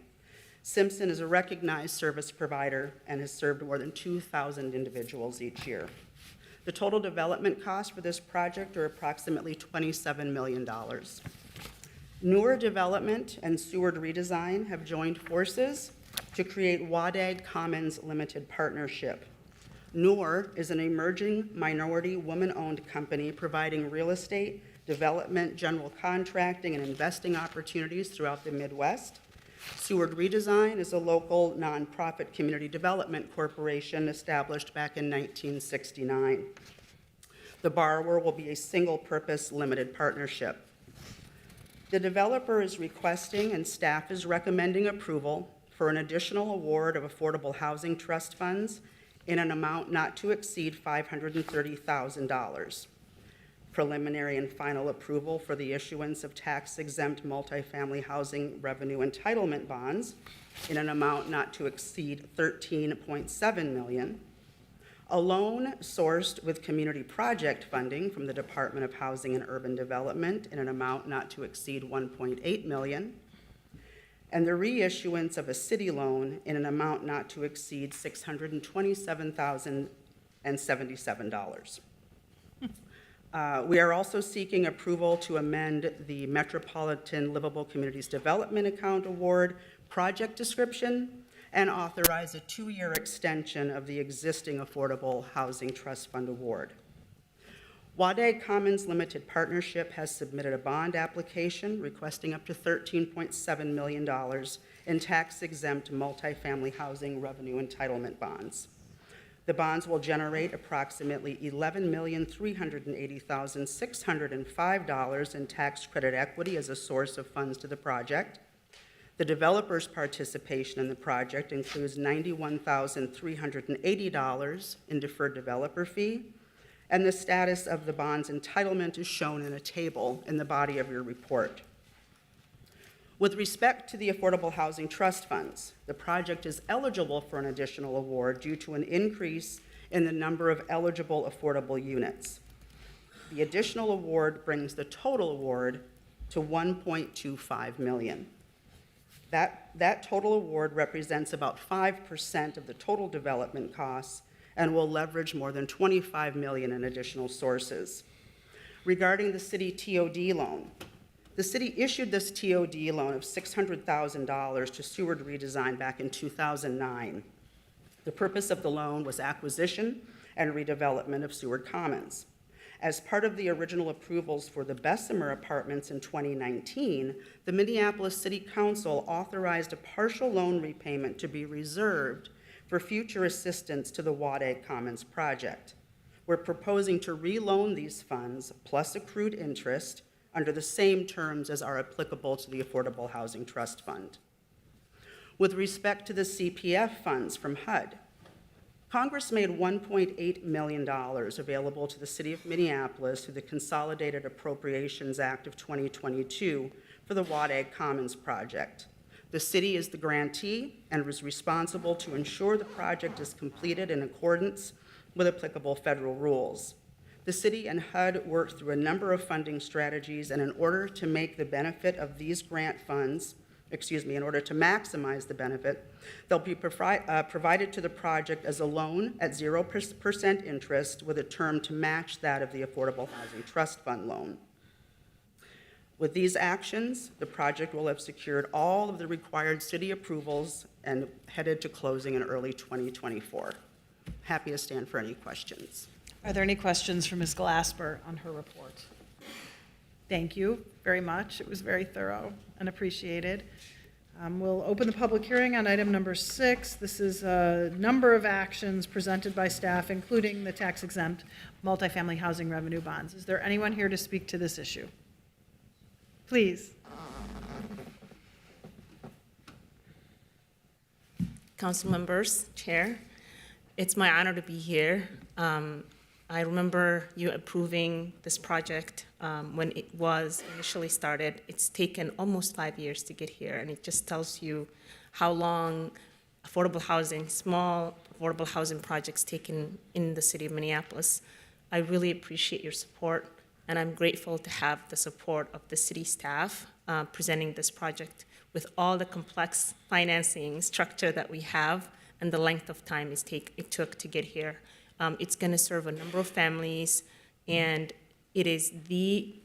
Simpson is a recognized service provider and has served more than 2,000 individuals each year. The total development costs for this project are approximately $27 million. Newer Development and Seward Redesign have joined forces to create Wad Commons Limited Partnership. Noor is an emerging minority woman-owned company providing real estate, development, general contracting, and investing opportunities throughout the Midwest. Seward Redesign is a local nonprofit community development corporation established back in 1969. The borrower will be a single-purpose limited partnership. The developer is requesting and staff is recommending approval for an additional award of affordable housing trust funds in an amount not to exceed $530,000. Preliminary and final approval for the issuance of tax-exempt multifamily housing revenue entitlement bonds in an amount not to exceed $13.7 million. A loan sourced with community project funding from the Department of Housing and Urban Development in an amount not to exceed $1.8 million. And the reissuance of a city loan in an amount not to exceed $627,077. We are also seeking approval to amend the Metropolitan Livable Communities Development Account Award project description and authorize a 2-year extension of the existing Affordable Housing Trust Fund Award. Wad Commons Limited Partnership has submitted a bond application requesting up to $13.7 million in tax-exempt multifamily housing revenue entitlement bonds. The bonds will generate approximately $11,380,605 in tax credit equity as a source of funds to the project. The developer's participation in the project includes $91,380 in deferred developer fee, and the status of the bond's entitlement is shown in a table in the body of your report. With respect to the Affordable Housing Trust Funds, the project is eligible for an additional award due to an increase in the number of eligible affordable units. The additional award brings the total award to $1.25 million. That total award represents about 5% of the total development costs and will leverage more than $25 million in additional sources. Regarding the city TOD loan, the city issued this TOD loan of $600,000 to Seward Redesign back in 2009. The purpose of the loan was acquisition and redevelopment of Seward Commons. As part of the original approvals for the Bessemer Apartments in 2019, the Minneapolis City Council authorized a partial loan repayment to be reserved for future assistance to the Wad Commons project. We're proposing to reloan these funds plus accrued interest under the same terms as are applicable to the Affordable Housing Trust Fund. With respect to the CPF funds from HUD, Congress made $1.8 million available to the City of Minneapolis through the Consolidated Appropriations Act of 2022 for the Wad Commons project. The city is the grantee and is responsible to ensure the project is completed in accordance with applicable federal rules. The city and HUD worked through a number of funding strategies, and in order to make the benefit of these grant funds, in order to maximize the benefit, they'll be provided to the project as a loan at 0% interest with a term to match that of the Affordable Housing Trust Fund loan. With these actions, the project will have secured all of the required city approvals and headed to closing in early 2024. Happy to stand for any questions. Are there any questions for Ms. Glasper on her report? Thank you very much. It was very thorough and appreciated. We'll open the public hearing on item number 6. This is a number of actions presented by staff, including the tax-exempt multifamily housing revenue bonds. Is there anyone here to speak to this issue? Please. Council members, Chair, it's my honor to be here. I remember you approving this project when it was initially started. It's taken almost 5 years to get here, and it just tells you how long affordable housing, small affordable housing projects taken in the city of Minneapolis. I really appreciate your support, and I'm grateful to have the support of the city staff presenting this project with all the complex financing structure that we have and the length of time it took to get here. It's going to serve a number of families, and it is the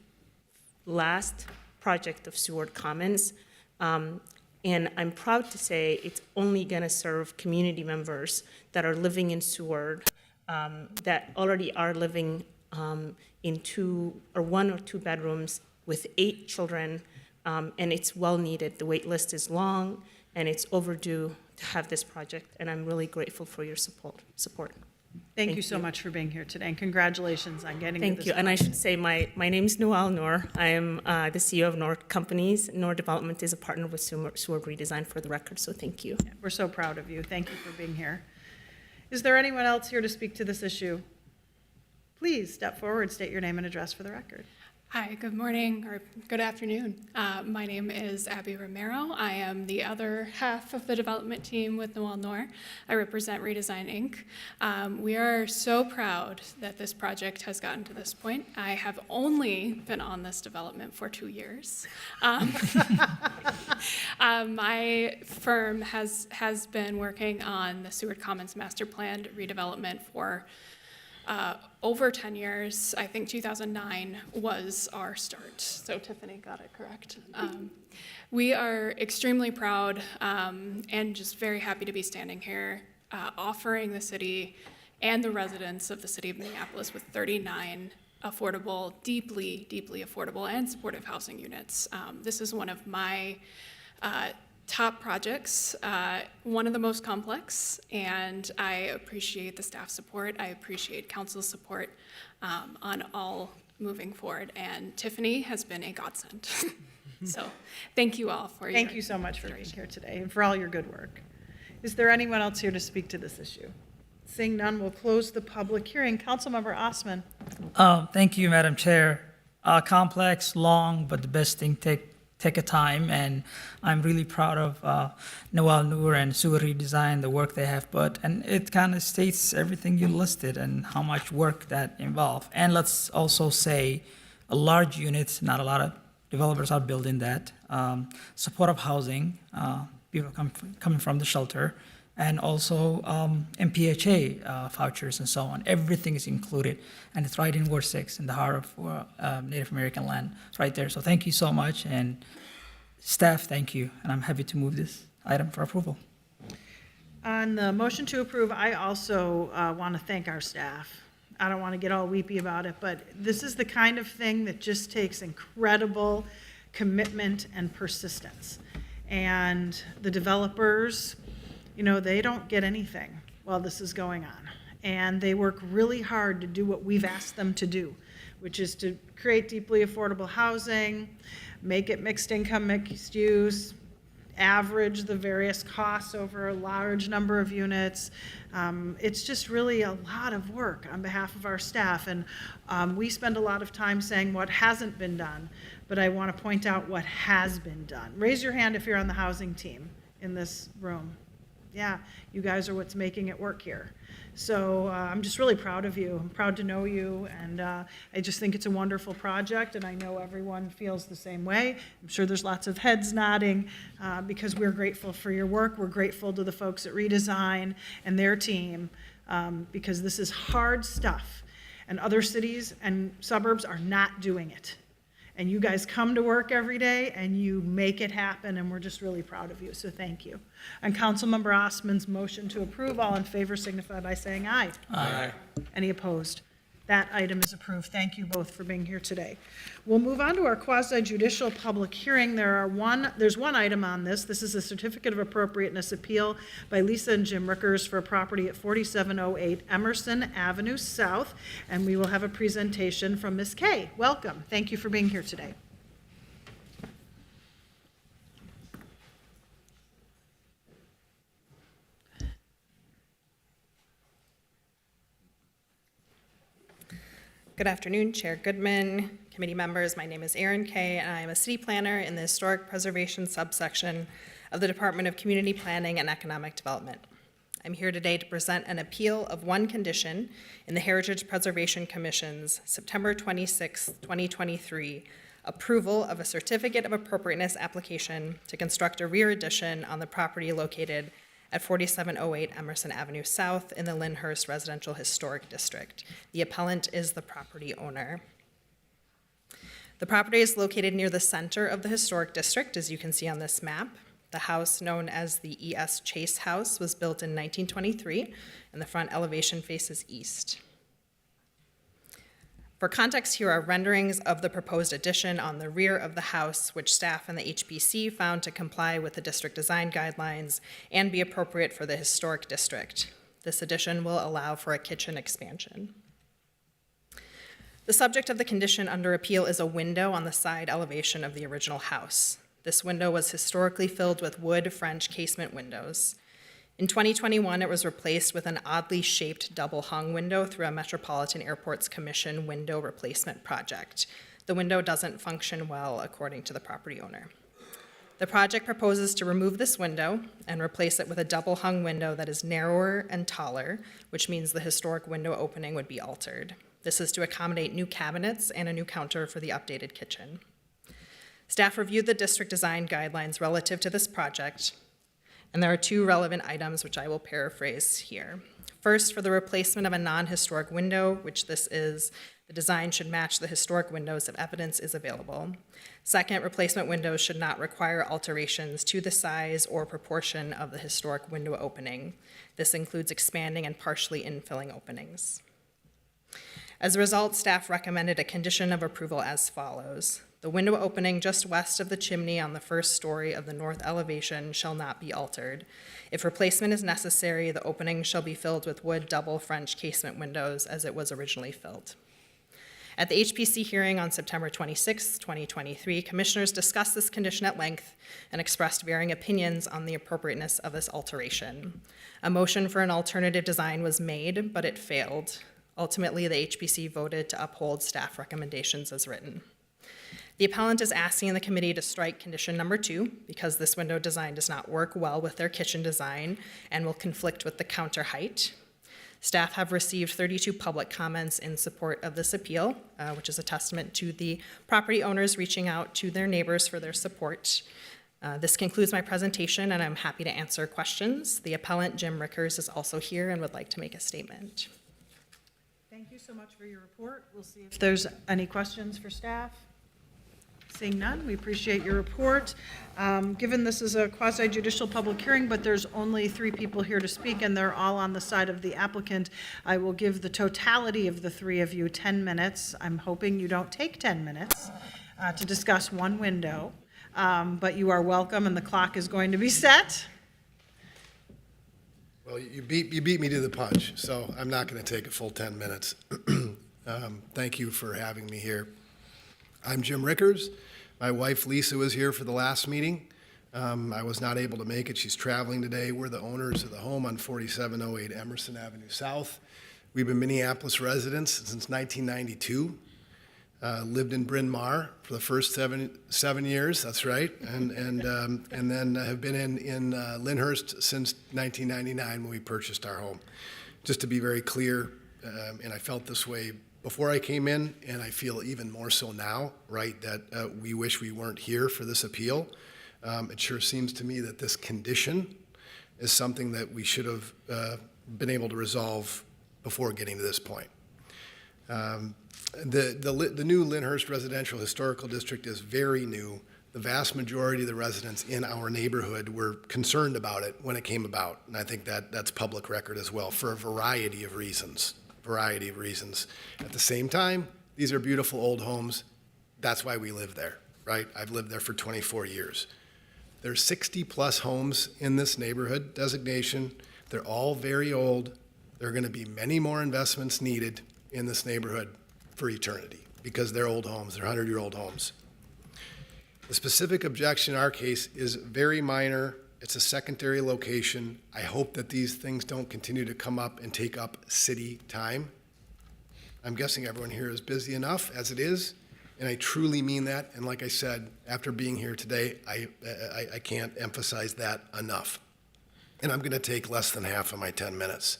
last project of Wad Commons. And I'm proud to say it's only going to serve community members that are living in Seward, that already are living in 1 or 2 bedrooms with 8 children, and it's well needed. The wait list is long, and it's overdue to have this project, and I'm really grateful for your support. Thank you so much for being here today, and congratulations on getting to Thank this you. And I point. should say my name is Noel Noor. I am the CEO of Noor Companies. Noor Development is a partner with Seward Redesign, for the record, so thank you. We're so proud of you. Thank you for being here. Is there anyone else here to speak to this issue? Please step forward, state your name and address for the record. Hi, good morning or good afternoon. My name is Abby Romero. I am the other half of the development team with Noel Noor. I represent Redesign Inc. We are so proud that this project has gotten to this point. I have only been on this development for 2 years. My firm has been working on the Wad Commons master plan redevelopment for over 10 years. I think 2009 was our start. So Tiffany got it correct. We are extremely proud and just very happy to be standing here offering the city and the residents of the city of Minneapolis with 39 affordable, deeply, deeply affordable and supportive housing units. This is one of my top projects, one of the most complex, and I appreciate the staff support. I appreciate council's support on all moving forward, and Tiffany has been a godsend. So thank you all for your Thank you so much for being here today and for all your good work. Is there anyone else here to speak to this issue? Seeing none, we'll close the public hearing. Councilmember Osman. Thank you, Madam Chair. Complex, long, but the best thing take a time, and I'm really proud of Noel Noor and Seward Redesign, the work they have put, and it kind of states everything you listed and how much work that involved. And let's also say a large unit, not a lot of developers are building that. Supportive housing, people coming from the shelter, and also MPHA vouchers and so on. Everything is included, and it's right in Ward 6, in the heart of Native American land, right there. So thank you so much, and staff, thank you, and I'm happy to move this item for approval. On the motion to approve, I also want to thank our staff. I don't want to get all weepy about it, but this is the kind of thing that just takes incredible commitment and persistence. And the developers, you know, they don't get anything while this is going on. And they work really hard to do what we've asked them to do, which is to create deeply affordable housing, make it mixed income, mixed use, average the various costs over a large number of units. It's just really a lot of work on behalf of our staff. And we spend a lot of time saying what hasn't been done, but I want to point out what has been done. Raise your hand if you're on the housing team in this room. Yeah, you guys are what's making it work here. So I'm just really proud of you. I'm proud to know you, and I just think it's a wonderful project, and I know everyone feels the same way. I'm sure there's lots of heads nodding because we're grateful for your work. We're grateful to the folks at Redesign and their team because this is hard stuff, and other cities and suburbs are not doing it. And you guys come to work every day and you make it happen, and we're just really proud of you, so thank you. On Councilmember Osman's motion to approve, all in favor signify by saying aye. Aye. Any opposed? That item is approved. Thank you both for being here today. We'll move on to our quasi-judicial public hearing. There's one item on this. This is a certificate of appropriateness appeal by Lisa and Jim Rickers for a property at 4708 Emerson Avenue South, and we will have a presentation from Ms. Kay. Welcome. Thank you for being here today. Good afternoon, Chair Goodman, committee members. My name is Erin Kay, and I am a city planner in the Historic Preservation subsection of the Department of Community Planning and Economic Development. I'm here today to present an appeal of one condition in the Heritage Preservation Commission's September 26, 2023, approval of a certificate of appropriateness application to construct a rear addition on the property located at 4708 Emerson Avenue South in the Lyndhurst Residential Historic District. The appellant is the property owner. The property is located near the center of the historic district, as you can see on this map. The house, known as the E.S. Chase House, was built in 1923, and the front elevation faces east. For context, here are renderings of the proposed addition on the rear of the house, which staff and the HPC found to comply with the district design guidelines and be appropriate for the historic district. This addition will allow for a kitchen expansion. The subject of the condition under appeal is a window on the side elevation of the original house. This window was historically filled with wood French casement windows. In 2021, it was replaced with an oddly shaped double-hung window through a Metropolitan Airports Commission window replacement project. The window doesn't function well, according to the property owner. The project proposes to remove this window and replace it with a double-hung window that is narrower and taller, which means the historic window opening would be altered. This is to accommodate new cabinets and a new counter for the updated kitchen. Staff reviewed the district design guidelines relative to this project, and there are two relevant items which I will paraphrase here. First, for the replacement of a non-historic window, which this is, the design should match the historic windows if evidence is available. Second, replacement windows should not require alterations to the size or proportion of the historic window opening. This includes expanding and partially infilling openings. As a result, staff recommended a condition of approval as follows. The window opening just west of the chimney on the first story of the north elevation shall not be altered. If replacement is necessary, the opening shall be filled with wood double French casement windows as it was originally filled. At the HPC hearing on September 26, 2023, commissioners discussed this condition at length and expressed varying opinions on the appropriateness of this alteration. A motion for an alternative design was made, but it failed. Ultimately, the HPC voted to uphold staff recommendations as written. The appellant is asking the committee to strike condition number 2 because this window design does not work well with their kitchen design and will conflict with the counter height. Staff have received 32 public comments in support of this appeal, which is a testament to the property owners reaching out to their neighbors for their support. This concludes my presentation, and I'm happy to answer questions. The appellant, Jim Rickers, is also here and would like to make a statement. Thank you so much for your report. We'll see if there's any questions for staff. Seeing none, we appreciate your report. Given this is a quasi-judicial public hearing, but there's only 3 people here to speak, and they're all on the side of the applicant, I will give the totality of the 3 of you 10 minutes. I'm hoping you don't take 10 minutes to discuss one window, but you are welcome, and the clock is going to be set. Well, you beat me to the punch, so I'm not going to take a full 10 minutes. Thank you for having me here. I'm Jim Rickers. My wife Lisa was here for the last meeting. I was not able to make it. She's traveling today. We're the owners of the home on 4708 Emerson Avenue South. We've been Minneapolis residents since 1992. Lived in Bryn Mawr for the first seven years, that's right, and then have been in Lyndhurst since 1999 when we purchased our home. Just to be very clear, and I felt this way before I came in, and I feel even more so now, right, that we wish we weren't here for this appeal. It sure seems to me that this condition is something that we should have been able to resolve before getting to this point. The new Lyndhurst Residential Historical District is very new. The vast majority of the residents in our neighborhood were concerned about it when it came about, and I think that that's public record as well for a variety of reasons. variety of reasons. At the same time, these are beautiful old homes. That's why we live there, right? I've lived there for 24 years. There's 60-plus homes in this neighborhood designation. They're all very old. There are going to be many more investments needed in this neighborhood for eternity because they're old homes, they're 100-year-old homes. The specific objection in our case is very minor. It's a secondary location. I hope that these things don't continue to come up and take up city time. I'm guessing everyone here is busy enough as it is, and I truly mean that. And like I said, after being here today, I can't emphasize that enough. And I'm going to take less than half of my 10 minutes.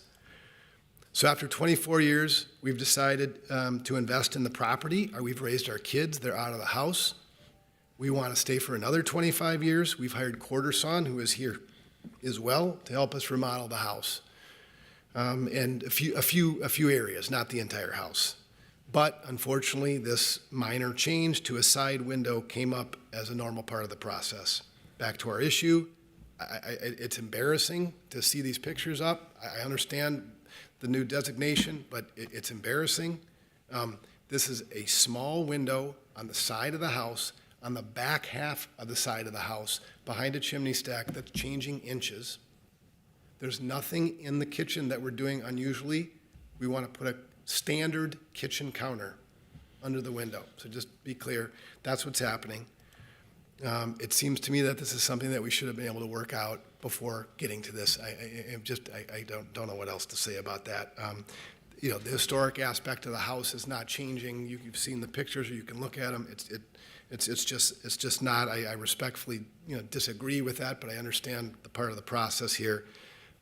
So after 24 years, we've decided to invest in the property. We've raised our kids. They're out of the house. We want to stay for another 25 years. We've hired Quarterson, who is here as well, to help us remodel the house. And a few areas, not the entire house. But unfortunately, this minor change to a side window came up as a normal part of the process. Back to our issue, it's embarrassing to see these pictures up. I understand the new designation, but it's embarrassing. This is a small window on the side of the house, on the back half of the side of the house, behind a chimney stack that's changing inches. There's nothing in the kitchen that we're doing unusually. We want to put a standard kitchen counter under the window. So just be clear, that's what's happening. It seems to me that this is something that we should have been able to work out before getting to this. I don't know what else to say about that. The historic aspect of the house is not changing. You've seen the pictures, or you can look at them. It's just not. I respectfully disagree with that, but I understand the part of the process here.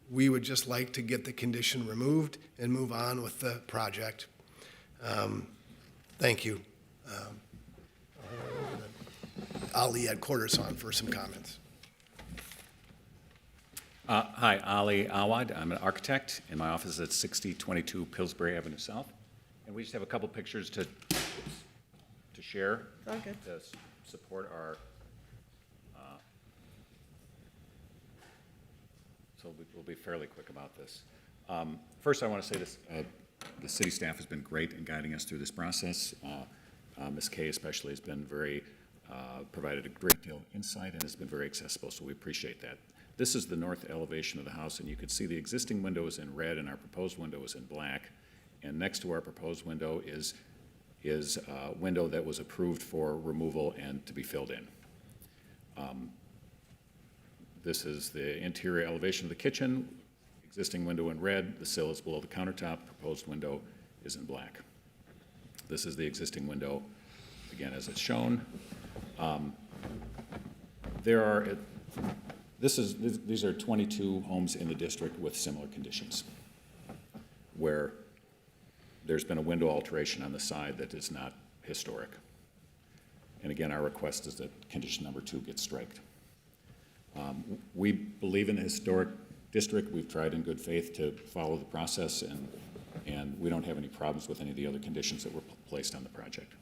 We would just like to get the condition removed and move on with the project. Thank you. Ali at Quarterson for some comments. Hi, Ali Awad. I'm an architect, and my office is at 6022 Pillsbury Avenue South. And we just have a couple pictures to share Okay. to support our. So we'll be fairly quick about this. First, I want to say this: the city staff has been great in guiding us through this process. Ms. Kay especially has been provided a great deal of insight and has been very accessible, so we appreciate that. This is the north elevation of the house, and you can see the existing window is in red and our proposed window is in black. And next to our proposed window is a window that was approved for removal and to be filled in. This is the interior elevation of the kitchen, existing window in red, the sill is below the countertop, proposed window is in black. This is the existing window, again, as it's shown. These are 22 homes in the district with similar conditions, where there's been a window alteration on the side that is not historic. And again, our request is that condition number 2 gets striked. We believe in the historic district. We've tried in good faith to follow the process, and we don't have any problems with any of the other conditions that were placed on the project.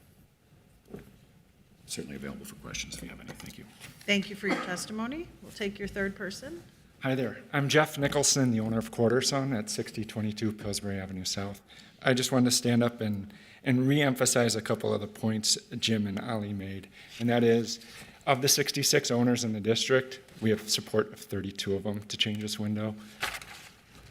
Certainly available for questions if you have any. Thank you. Thank you for your testimony. We'll take your third person. Hi there. I'm Jeff Nicholson, the owner of Quarterson at 6022 Pillsbury Avenue South. I just wanted to stand up and re-emphasize a couple of the points Jim and Ali made, and that is, of the 66 owners in the district, we have support of 32 of them to change this window.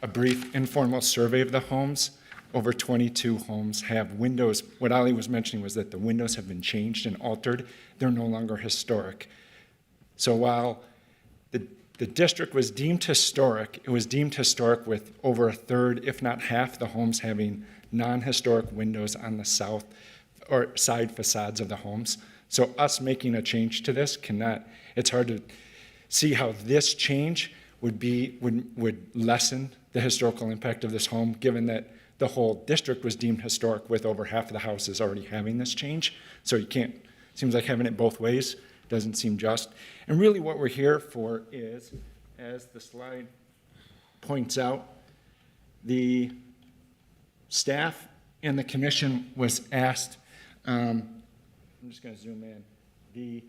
A brief informal survey of the homes, over 22 homes have windows. What Ali was mentioning was that the windows have been changed and altered. They're no longer historic. So while the district was deemed historic, it was deemed historic with over a third, if not half, the homes having non-historic windows on the south or side facades of the homes. So us making a change to this it's hard to see how this change would lessen the historical impact of this home, given that the whole district was deemed historic with over half of the houses already having this change. So seems like having it both ways doesn't seem just. And really what we're here for is, as the slide points out, the staff and the commission was asked, I'm just going to zoom in.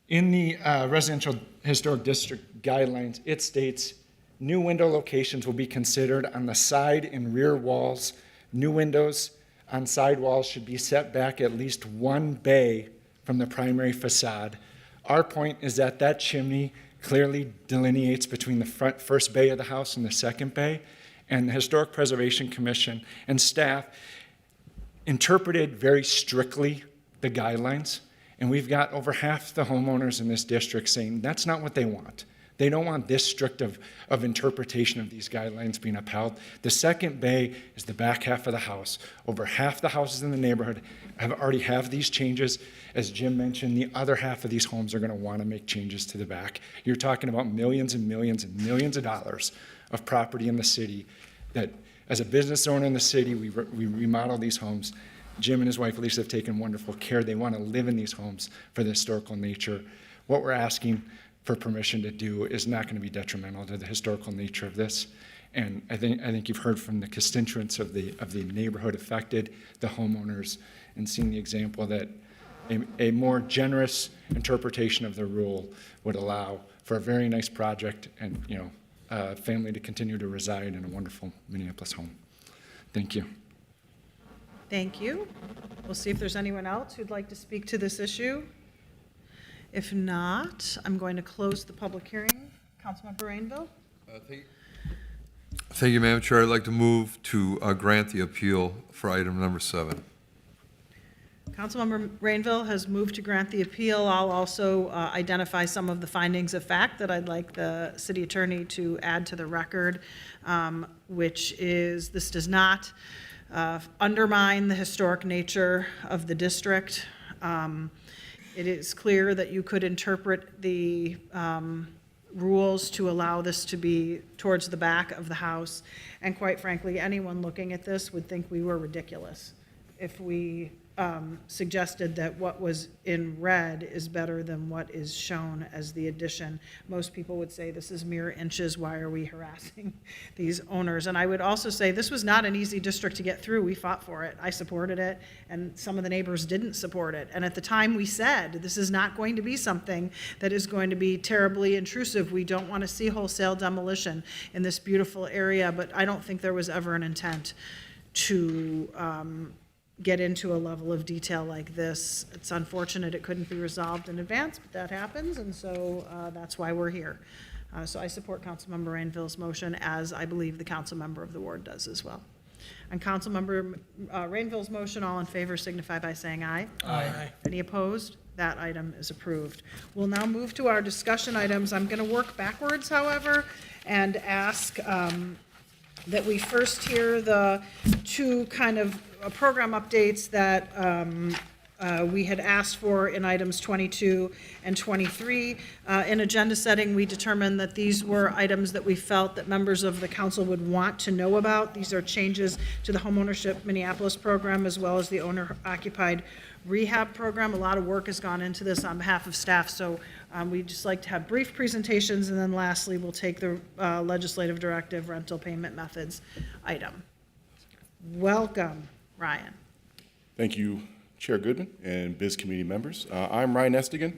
In the residential historic district guidelines, it states new window locations will be considered on the side and rear walls New windows on side walls should be set back at least 1 bay from the primary facade. Our point is that that chimney clearly delineates between the first bay of the house and the second bay, and the Historic Preservation Commission and staff interpreted very strictly the guidelines, and we've got over half the homeowners in this district saying that's not what they want. They don't want this strict of interpretation of these guidelines being upheld. The second bay is the back half of the house. Over half the houses in the neighborhood already have these changes. As Jim mentioned, the other half of these homes are going to want to make changes to the back. You're talking about millions and millions and millions of dollars of property in the city that, as a business owner in the city, we remodel these homes. Jim and his wife Lisa have taken wonderful care. They want to live in these homes for the historical nature. What we're asking for permission to do is not going to be detrimental to the historical nature of this. And I think you've heard from the constituents of the neighborhood affected, the homeowners, and seen the example that a more generous interpretation of the rule would allow for a very nice project and, a family to continue to reside in a wonderful Minneapolis home. Thank you. Thank you. We'll see if there's anyone else who'd like to speak to this issue. If not, I'm going to close the public hearing. Councilmember Rainville? Thank you, Madam Chair. I'd like to move to grant the appeal for item number 7. Councilmember Rainville has moved to grant the appeal. I'll also identify some of the findings of fact that I'd like the city attorney to add to the record, which is this does not undermine the historic nature of the district. It is clear that you could interpret the rules to allow this to be towards the back of the house. And quite frankly, anyone looking at this would think we were ridiculous if we suggested that what was in red is better than what is shown as the addition. Most people would say this is mere inches. Why are we harassing these owners? And I would also say this was not an easy district to get through. We fought for it. I supported it, and some of the neighbors didn't support it. And at the time we said, this is not going to be something that is going to be terribly intrusive. We don't want to see wholesale demolition in this beautiful area, but I don't think there was ever an intent to get into a level of detail like this. It's unfortunate it couldn't be resolved in advance, but that happens, and so that's why we're here. So I support Councilmember Rainville's motion, as I believe the council member of the ward does as well. On Councilmember Rainville's motion, all in favor signify by saying aye. Aye. Any opposed? That item is approved. We'll now move to our discussion items. I'm going to work backwards, however, and ask that we first hear the two kind of program updates that we had asked for in items 22 and 23. In agenda setting, we determined that these were items that we felt that members of the council would want to know about. These are changes to the Homeownership Minneapolis program as well as the owner-occupied rehab program. A lot of work has gone into this on behalf of staff, so we'd just like to have brief presentations, and then lastly, we'll take the legislative directive rental payment methods item. Welcome, Ryan. Thank you, Chair Goodman and Biz Committee members. I'm Ryan Estigan.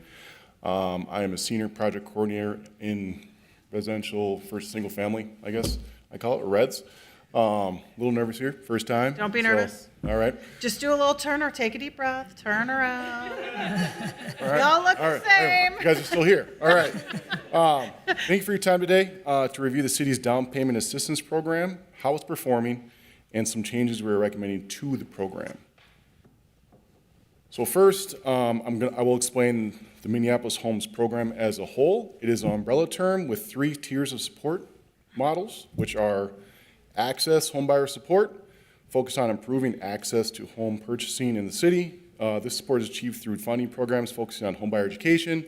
I am a senior project coordinator in residential first single family, I guess I call it, REDS. A little nervous here, first time. Don't be nervous. All right. Just do a little turn or take a deep breath, turn around. All right. Y'all look All the right. same. You guys are still here. All right. Thank you for your time today to review the city's down payment assistance program, how it's performing, and some changes we're recommending to the program. So first, I will explain the Minneapolis Homes program as a whole. It is an umbrella term with 3 tiers of support models, which are access homebuyer support, focused on improving access to home purchasing in the city. This support is achieved through funding programs focusing on homebuyer education,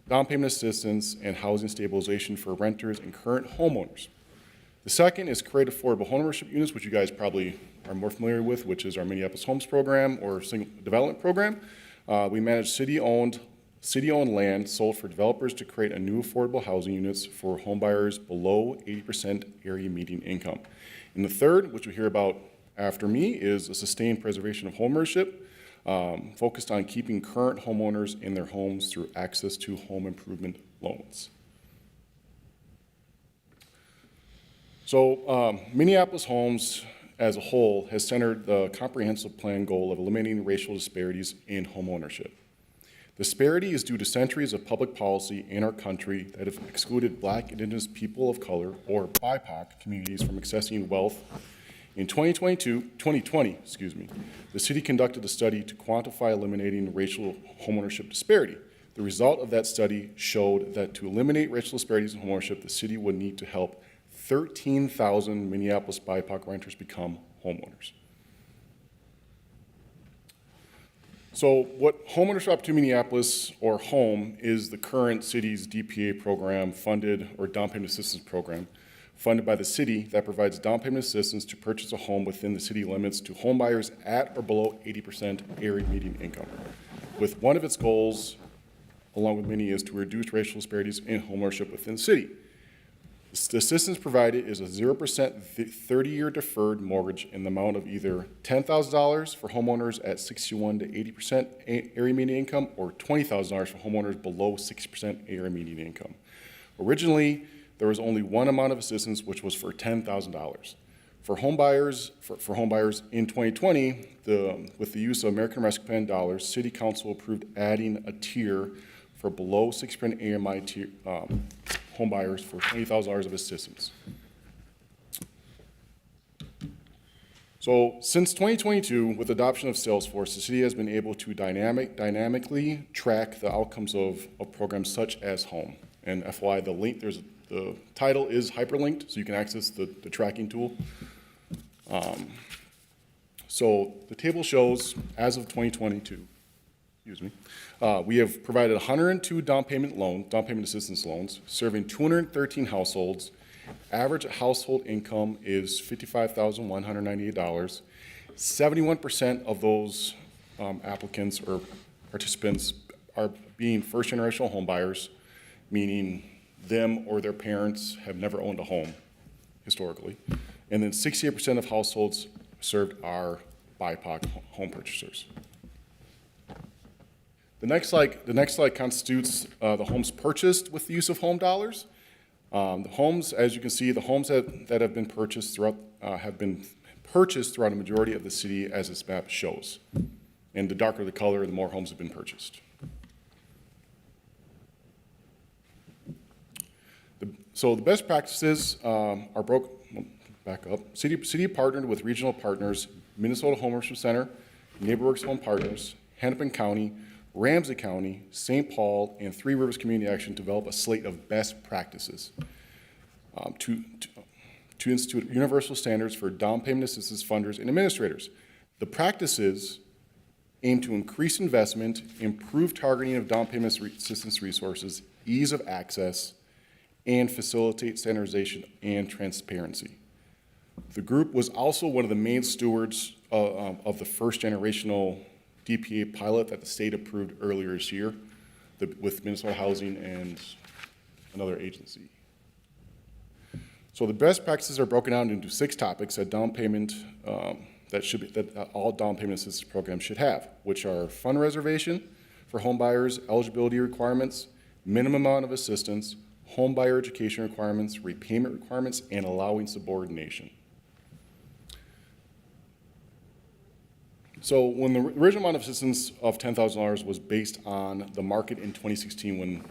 down payment assistance, and housing stabilization for renters and current homeowners. The second is create affordable homeownership units, which you guys probably are more familiar with, which is our Minneapolis Homes program or single development program. We manage city-owned land sold for developers to create a new affordable housing units for homebuyers below 80% area median income. And the third, which you'll hear about after me, is a sustained preservation of homeownership, focused on keeping current homeowners in their homes through access to home improvement loans. So Minneapolis Homes, as a whole has centered the comprehensive plan goal of eliminating racial disparities in home ownership. Disparity is due to centuries of public policy in our country that have excluded Black, Indigenous, people of color, or BIPOC communities from accessing wealth. In 2020, the city conducted a study to quantify eliminating racial homeownership disparity. The result of that study showed that to eliminate racial disparities in homeownership, the city would need to help 13,000 Minneapolis BIPOC renters become homeowners. So what Homeownership Opportunity Minneapolis, or HOME, is the current city's DPA program funded, or down payment assistance program, funded by the city that provides down payment assistance to purchase a home within the city limits to home buyers at or below 80% area median income. With one of its goals, along with many, is to reduce racial disparities in homeownership within the city. The assistance provided is a 0% 30-year deferred mortgage in the amount of either $10,000 for homeowners at 61 to 80% area median income, or $20,000 for homeowners below 60% area median income. Originally, there was only one amount of assistance, which was for $10,000. For home buyers in 2020, with the use of American Rescue Plan dollars, City Council approved adding a tier for below 6% AMI home buyers for $20,000 of assistance. So since 2022, with adoption of Salesforce, the city has been able to dynamically track the outcomes of programs such as HOME. And FYI, the title is hyperlinked, so you can access the tracking tool. So the table shows, as of 2022, we have provided 102 down payment assistance loans, serving 213 households. Average household income is $55,198. 71% of those applicants or participants are being first-generational home buyers, meaning them or their parents have never owned a home historically. And then 68% of households served are BIPOC home purchasers. The next slide constitutes the homes purchased with the use of home dollars. The homes, as you can see, the homes that have been purchased throughout a majority of the city, as this map shows. And the darker the color, the more homes have been purchased. So the best practices back up. City partnered with regional partners, Minnesota Homeownership Center, NeighborWorks Home Partners, Hennepin County, Ramsey County, St. Paul, and Three Rivers Community Action to develop a slate of best practices to institute universal standards for down payment assistance funders and administrators. The practices aim to increase investment, improve targeting of down payment assistance resources, ease of access, and facilitate standardization and transparency. The group was also one of the main stewards of the first generational DPA pilot that the state approved earlier this year with Minnesota Housing and another agency. So the best practices are broken down into 6 topics that down payment that all down payment assistance programs should have, which are fund reservation for home buyers, eligibility requirements, minimum amount of assistance, home buyer education requirements, repayment requirements, and allowing subordination. So when the original amount of assistance of $10,000 was based on the market in 2016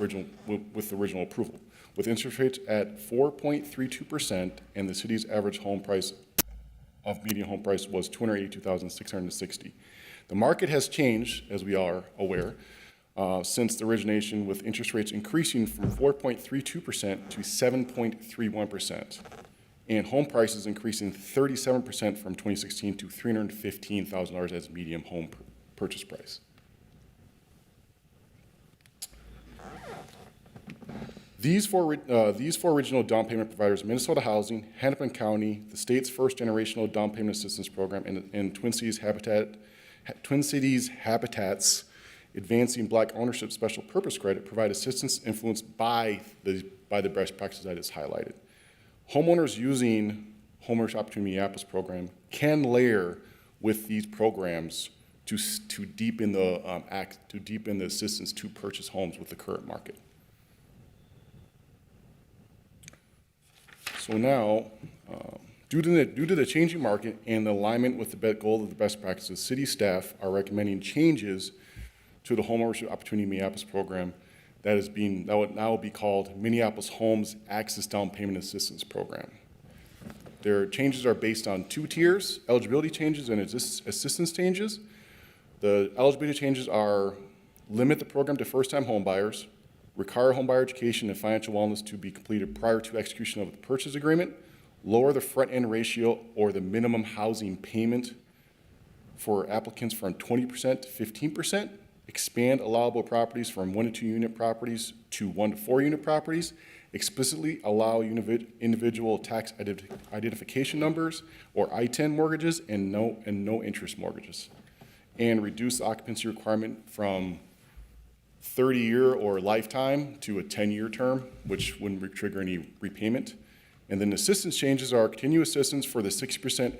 with the original approval, with interest rates at 4.32% and the city's average home price of median home price was $282,660. The market has changed, as we are aware, since the origination, with interest rates increasing from 4.32% to 7.31%. And home prices increasing 37% from 2016 to $315,000 as median home purchase price. These four original down payment providers, Minnesota Housing, Hennepin County, the state's first generational down payment assistance program, and Twin Cities Habitat's Advancing Black Ownership Special Purpose Credit, provide assistance influenced by the best practices I just highlighted. Homeowners using Homeownership Opportunity Minneapolis program can layer with these programs to deepen the assistance to purchase homes with the current market. So now, Due to the changing market and the alignment with the goal of the best practices, city staff are recommending changes to the Homeownership Opportunity Minneapolis program that would now be called Minneapolis Homes Access Down Payment Assistance Program. Their changes are based on 2 tiers, eligibility changes and assistance changes. The eligibility changes are limit the program to first-time homebuyers, require homebuyer education and financial wellness to be completed prior to execution of the purchase agreement, lower the front-end ratio or the minimum housing payment for applicants from 20% to 15%, expand allowable properties from 1 to 2 unit properties to 1 to 4 unit properties, explicitly allow individual tax identification numbers or I-10 mortgages and no interest mortgages, and reduce the occupancy requirement from 30-year or lifetime to a 10-year term, which wouldn't trigger any repayment. And then assistance changes are continuous assistance for the 60%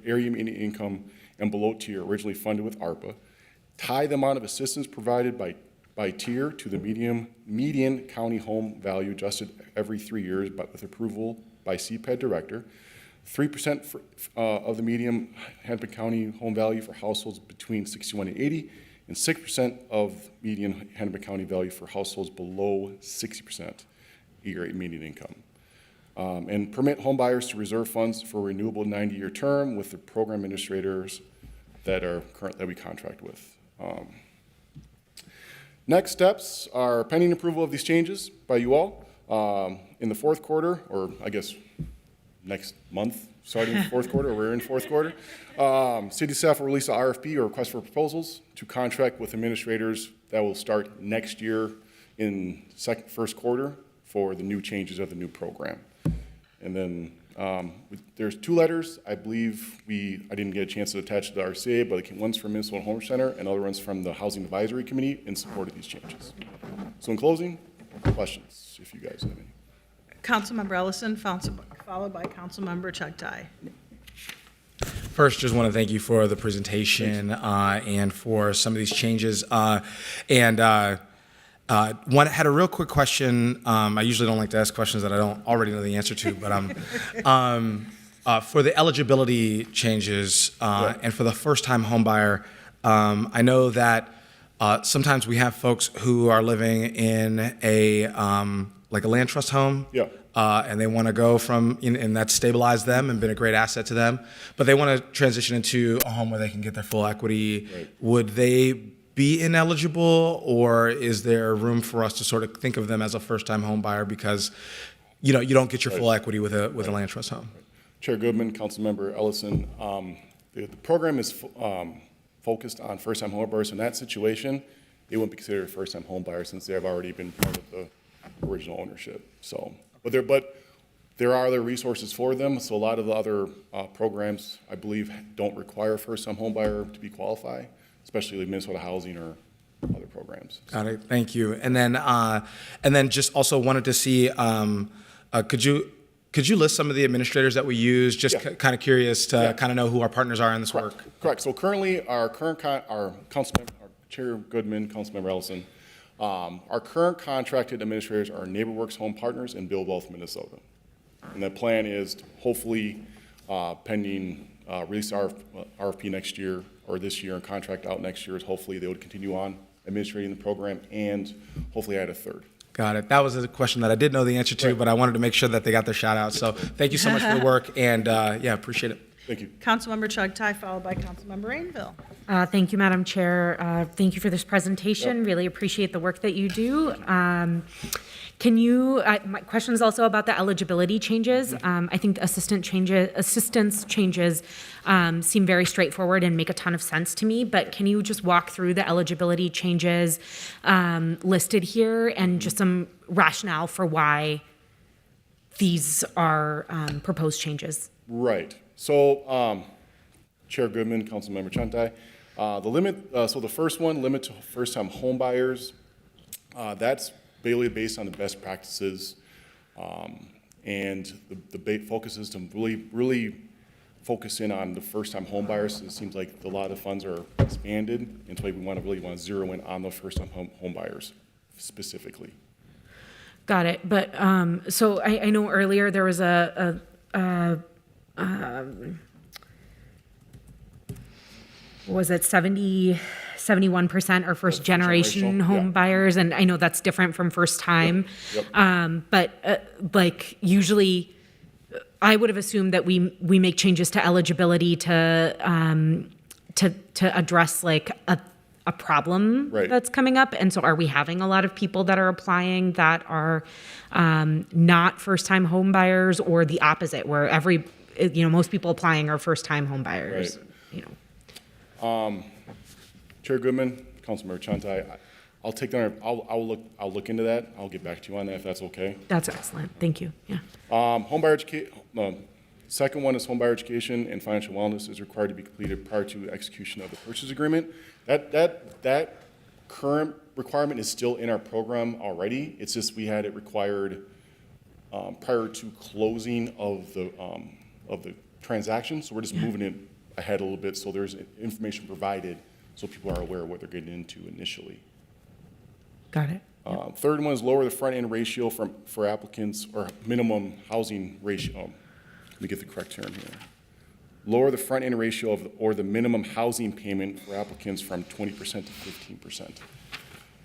area median income and below tier originally funded with ARPA. Tie the amount of assistance provided by tier to the median county home value adjusted every 3 years, but with approval by CPED director. 3% of the median Hennepin County home value for households between 61 and 80, and 6% of median Hennepin County value for households below 60% area median income. And permit home buyers to reserve funds for a renewable 90-year term with the program administrators that we contract with. Next steps are pending approval of these changes by you all in the 4th quarter, or I guess next month, starting the 4th quarter, or we're in 4th quarter. City staff will release a RFP or request for proposals to contract with administrators that will start next year in 1st quarter for the new changes of the new program. And then there's 2 letters. I believe I didn't get a chance to attach to the RCA, but one's from Minnesota Home Center and other one's from the Housing Advisory Committee in support of these changes. So in closing, questions, if you guys have any. Councilmember Ellison, followed by Councilmember Chugtai. First, just want to thank you for the presentation and for some of these changes. One had a real quick question. I usually don't like to ask questions that I don't already know the answer to, but for the eligibility changes and for the first-time homebuyer, I know that sometimes we have folks who are living in a land trust home. Yeah. And they want to go and that's stabilized them and been a great asset to them, but they want to transition into a home where they can get their full equity. Right. Would they be ineligible, or is there room for us to sort of think of them as a first-time home buyer because you don't get your full equity with a land trust home? Chair Goodman, Councilmember Ellison, the program is focused on first-time home buyers. In that situation, they wouldn't be considered a first-time home buyer since they have already been part of the original ownership. So, but there are other resources for them. So a lot of the other programs, I believe, don't require a first-time home buyer to be qualified, especially like Minnesota Housing or other programs. Got it. Thank you. And then just also wanted to see, could you list some of the administrators that we use? Just kind of curious to kind of know who our partners are in this work. Correct. So currently, our Councilmember, our Chair Goodman, Councilmember Ellison, our current contracted administrators are NeighborWorks Home Partners and Build Wealth Minnesota. And the plan is to hopefully, pending release RFP next year or this year and contract out next year, is hopefully they would continue on administrating the program and hopefully add a 3rd. Got it. That was a question that I did know the answer to, but I wanted to make sure that they got their shout out. So thank you so much for the work, and appreciate it. Thank you. Councilmember Chugtai, followed by Councilmember Rainville. Thank you, Madam Chair. Thank you for this presentation. Really appreciate the work that you do. My question is also about the eligibility changes. I think the assistance changes seem very straightforward and make a ton of sense to me, but can you just walk through the eligibility changes listed here and just some rationale for why these are proposed changes? Right. So, Chair Goodman, Councilmember Chugtai, the limit, so the first one, limit to first-time home buyers, that's based on the best practices, and the focus is to really focus in on the first-time home buyers. It seems like a lot of funds are expanded, and so we want to zero in on the first-time home buyers specifically. Got it. But so I know earlier there was a was it 71% are first generation generational, home yeah. buyers? And I know that's different from first time. Yep. But like usually I would have assumed that we make changes to eligibility to address like a problem Right. that's coming up. And so are we having a lot of people that are applying that are not first time home buyers, or the opposite where most people applying are first time home buyers? Right. You know. Chair Goodman, Councilmember Chanta, I'll take that. I'll look into that. I'll get back to you on that if that's okay. That's excellent. Thank you. Yeah. Second one is home buyer education and financial wellness is required to be completed prior to execution of the purchase agreement. That current requirement is still in our program already. It's just we had it required prior to closing of the transaction. So we're just moving it ahead a little bit so there's information provided so people are aware of what they're getting into initially. Got it. Third one is lower the front end ratio for applicants, or minimum housing ratio. Let me get the correct term here. Lower the front end ratio or the minimum housing payment for applicants from 20% to 15%.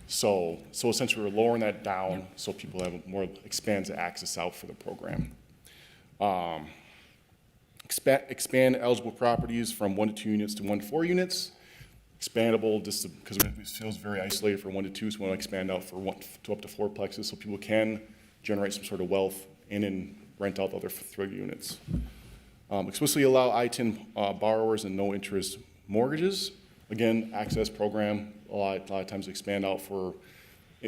So essentially we're lowering that down so people have more, expands the access out for the program. Expand eligible properties from 1 to 2 units to 1 to 4 units. Expandable, just because it feels very isolated for 1 to 2, so we want to expand out for 1 to up to 4 plexes so people can generate some sort of wealth and then rent out the other 3 units. Explicitly allow I-10 borrowers and no interest mortgages. Again, access program, a lot of times expand out for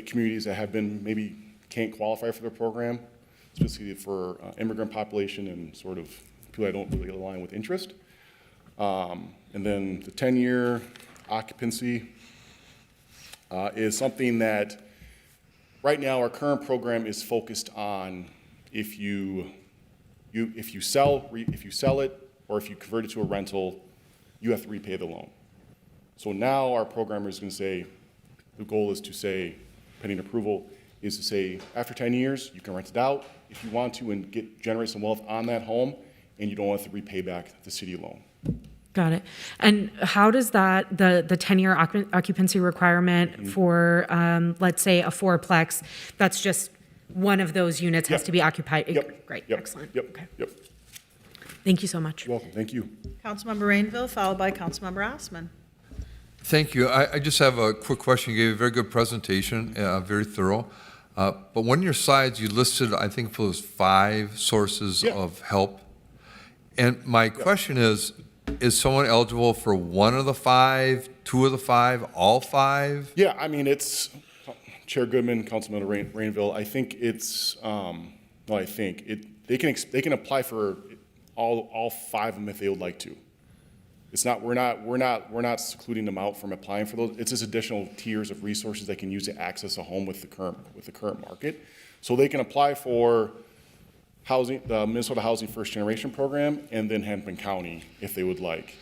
communities that have been, maybe can't qualify for the program, specifically for immigrant population and sort of people that don't really align with interest. And then the 10-year occupancy is something that right now our current program is focused on if you sell it or if you convert it to a rental, you have to repay the loan. So now our programmer is going to say, the goal is to say, pending approval, is to say after 10 years you can rent it out if you want to and generate some wealth on that home, and you don't have to repay back the city loan. Got it. And how does that, the 10-year occupancy requirement for, let's say, a 4-plex, that's just one of those units has to be occupied? Yep. Great, Yep. excellent. Yep. Okay. Yep. Thank you so much. You're welcome. Thank you. Councilmember Rainville, followed by Councilmember Osman. Thank you. I just have a quick question. You gave a very good presentation, very thorough. But one of your slides, you listed, I think it was 5 sources of help. And my question is someone eligible for one of the 5, 2 of the 5, all 5? Yeah, I mean, it's, Chair Goodman, Councilman Rainville, I think it's, they can apply for all 5 of them if they would like to. It's not, we're not secluding them out from applying for those. It's just additional tiers of resources they can use to access a home with the current market. So they can apply for housing, the Minnesota Housing First Generation Program, and then Hennepin County if they would like.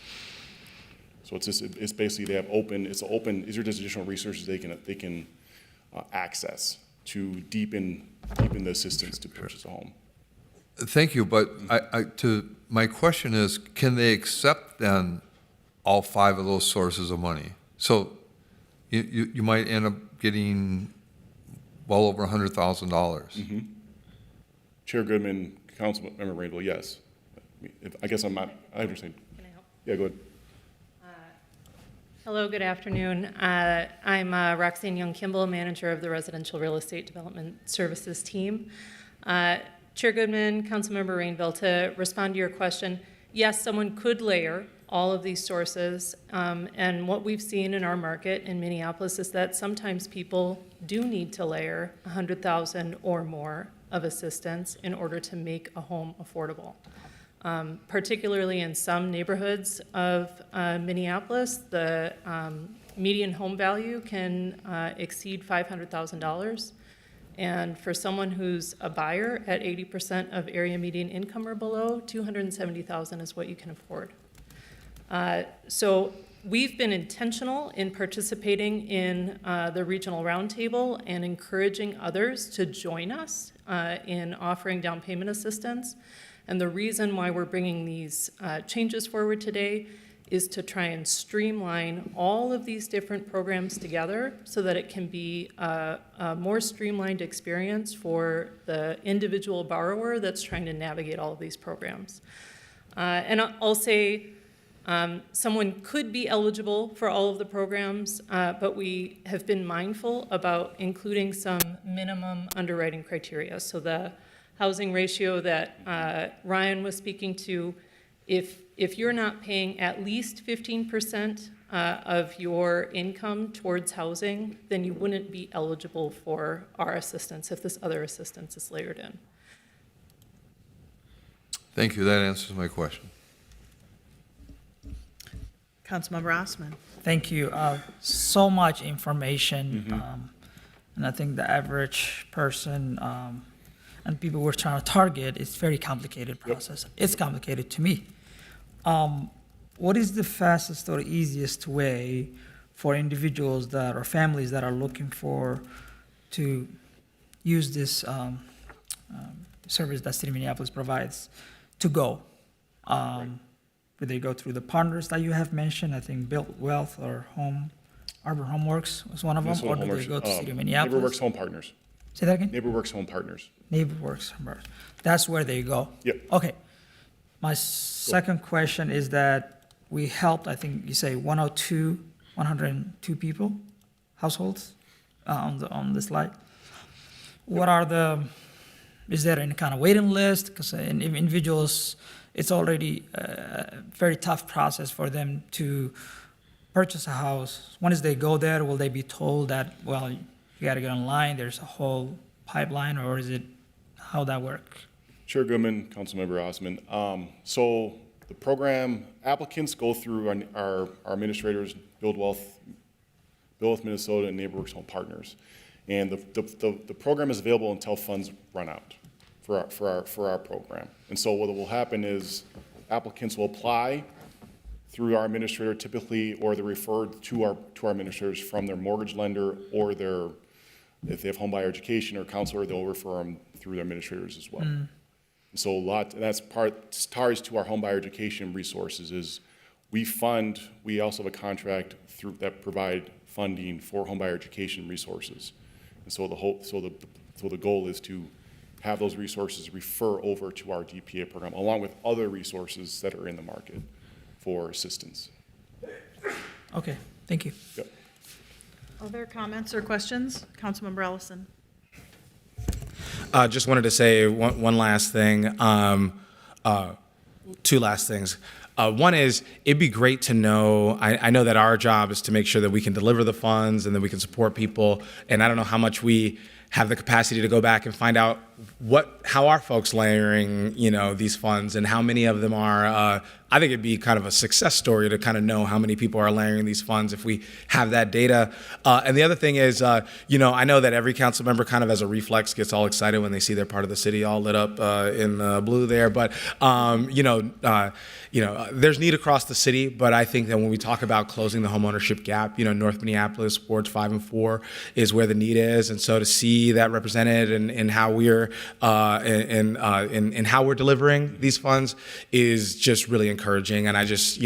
So it's basically they have these are just additional resources they can access to deepen the assistance to purchase a home. Thank you, but my question is, can they accept then all 5 of those sources of money? So you might end up getting well over $100,000. Mm-hmm. Chair Goodman, Councilmember Rainville, yes. I guess I'm not, I understand. Can I help? Yeah, go ahead. Hello, good afternoon. I'm Roxanne Young-Kimball, manager of the Residential Real Estate Development Services team. Chair Goodman, Councilmember Rainville, to respond to your question, yes, someone could layer all of these sources, and what we've seen in our market in Minneapolis is that sometimes people do need to layer $100,000 or more of assistance in order to make a home affordable. Particularly in some neighborhoods of Minneapolis, the median home value can exceed $500,000. And for someone who's a buyer at 80% of area median income or below, $270,000 is what you can afford. So we've been intentional in participating in the regional roundtable and encouraging others to join us in offering down payment assistance. And the reason why we're bringing these changes forward today is to try and streamline all of these different programs together so that it can be a more streamlined experience for the individual borrower that's trying to navigate all of these programs. And I'll say someone could be eligible for all of the programs, but we have been mindful about including some minimum underwriting criteria. So the housing ratio that Ryan was speaking to, if you're not paying at least 15% of your income towards housing, then you wouldn't be eligible for our assistance if this other assistance is layered in. Thank you. That answers my question. Councilmember Osman. Thank you. So much information, and I think the average person and people we're trying to target, it's very complicated process. It's complicated to me. What is the fastest or easiest way for individuals that or families that are looking to use this service that City of Minneapolis provides to go? Would they go through the partners that you have mentioned? I think Built Wealth or Arbor Homeworks was one of them, or do they go to City of Minneapolis? NeighborWorks Home Partners. Say that again? NeighborWorks Home Partners. NeighborWorks Home Partners. That's where they go? Yep. Okay. My second question is that we helped, I think you say 102 people, households, on the slide. Is there any kind of waiting list? Because individuals, it's already a very tough process for them to purchase a house. Once they go there, will they be told that, well, you got to get online, there's a whole pipeline, or is it how that works? Chair Goodman, Councilmember Osman. So the program applicants go through our administrators, Build Wealth Minnesota, and NeighborWorks Home Partners. And the program is available until funds run out for our program. And so what will happen is applicants will apply through our administrator typically, or they're referred to our administrators from their mortgage lender, or if they have home buyer education or counselor, they'll refer them through their administrators as well. And so that's ties to our home buyer education resources is we also have a contract that provide funding for home buyer education resources. And so the goal is to have those resources refer over to our DPA program, along with other resources that are in the market for assistance. Okay, thank you. Yep. Other comments or questions? Councilmember Ellison. Just wanted to say one last thing, two last things. One is, it'd be great to know, I know that our job is to make sure that we can deliver the funds and that we can support people, and I don't know how much we have the capacity to go back and find out how are folks layering, these funds, and how many of them are. I think it'd be kind of a success story to kind of know how many people are layering these funds if we have that data. And the other thing is, I know that every council member kind of as a reflex gets all excited when they see their part of the city all lit up in blue there. But there's need across the city. But I think that when we talk about closing the homeownership gap, North Minneapolis, wards 5 and 4 is where the need is, and so to see that represented in how we're in how we're delivering these funds is just really encouraging. And I just,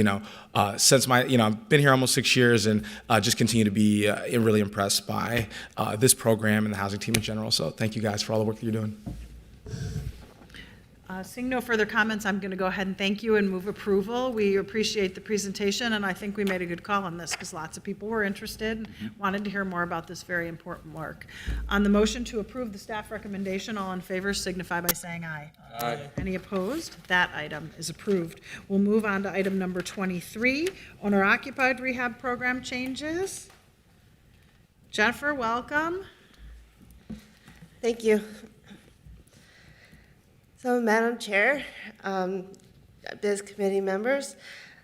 since I've been here almost 6 years, and just continue to be really impressed by this program and the housing team in general. So thank you guys for all the work that you're doing. Seeing no further comments, I'm going to go ahead and thank you and move approval. We appreciate the presentation, and I think we made a good call on this because lots of people were interested and wanted to hear more about this very important work. On the motion to approve the staff recommendation, all in favor signify by saying aye. Aye. Any opposed? That item is approved. We'll move on to item number 23, owner-occupied rehab program changes. Jennifer, welcome. Thank you. So, Madam Chair, Biz Committee members,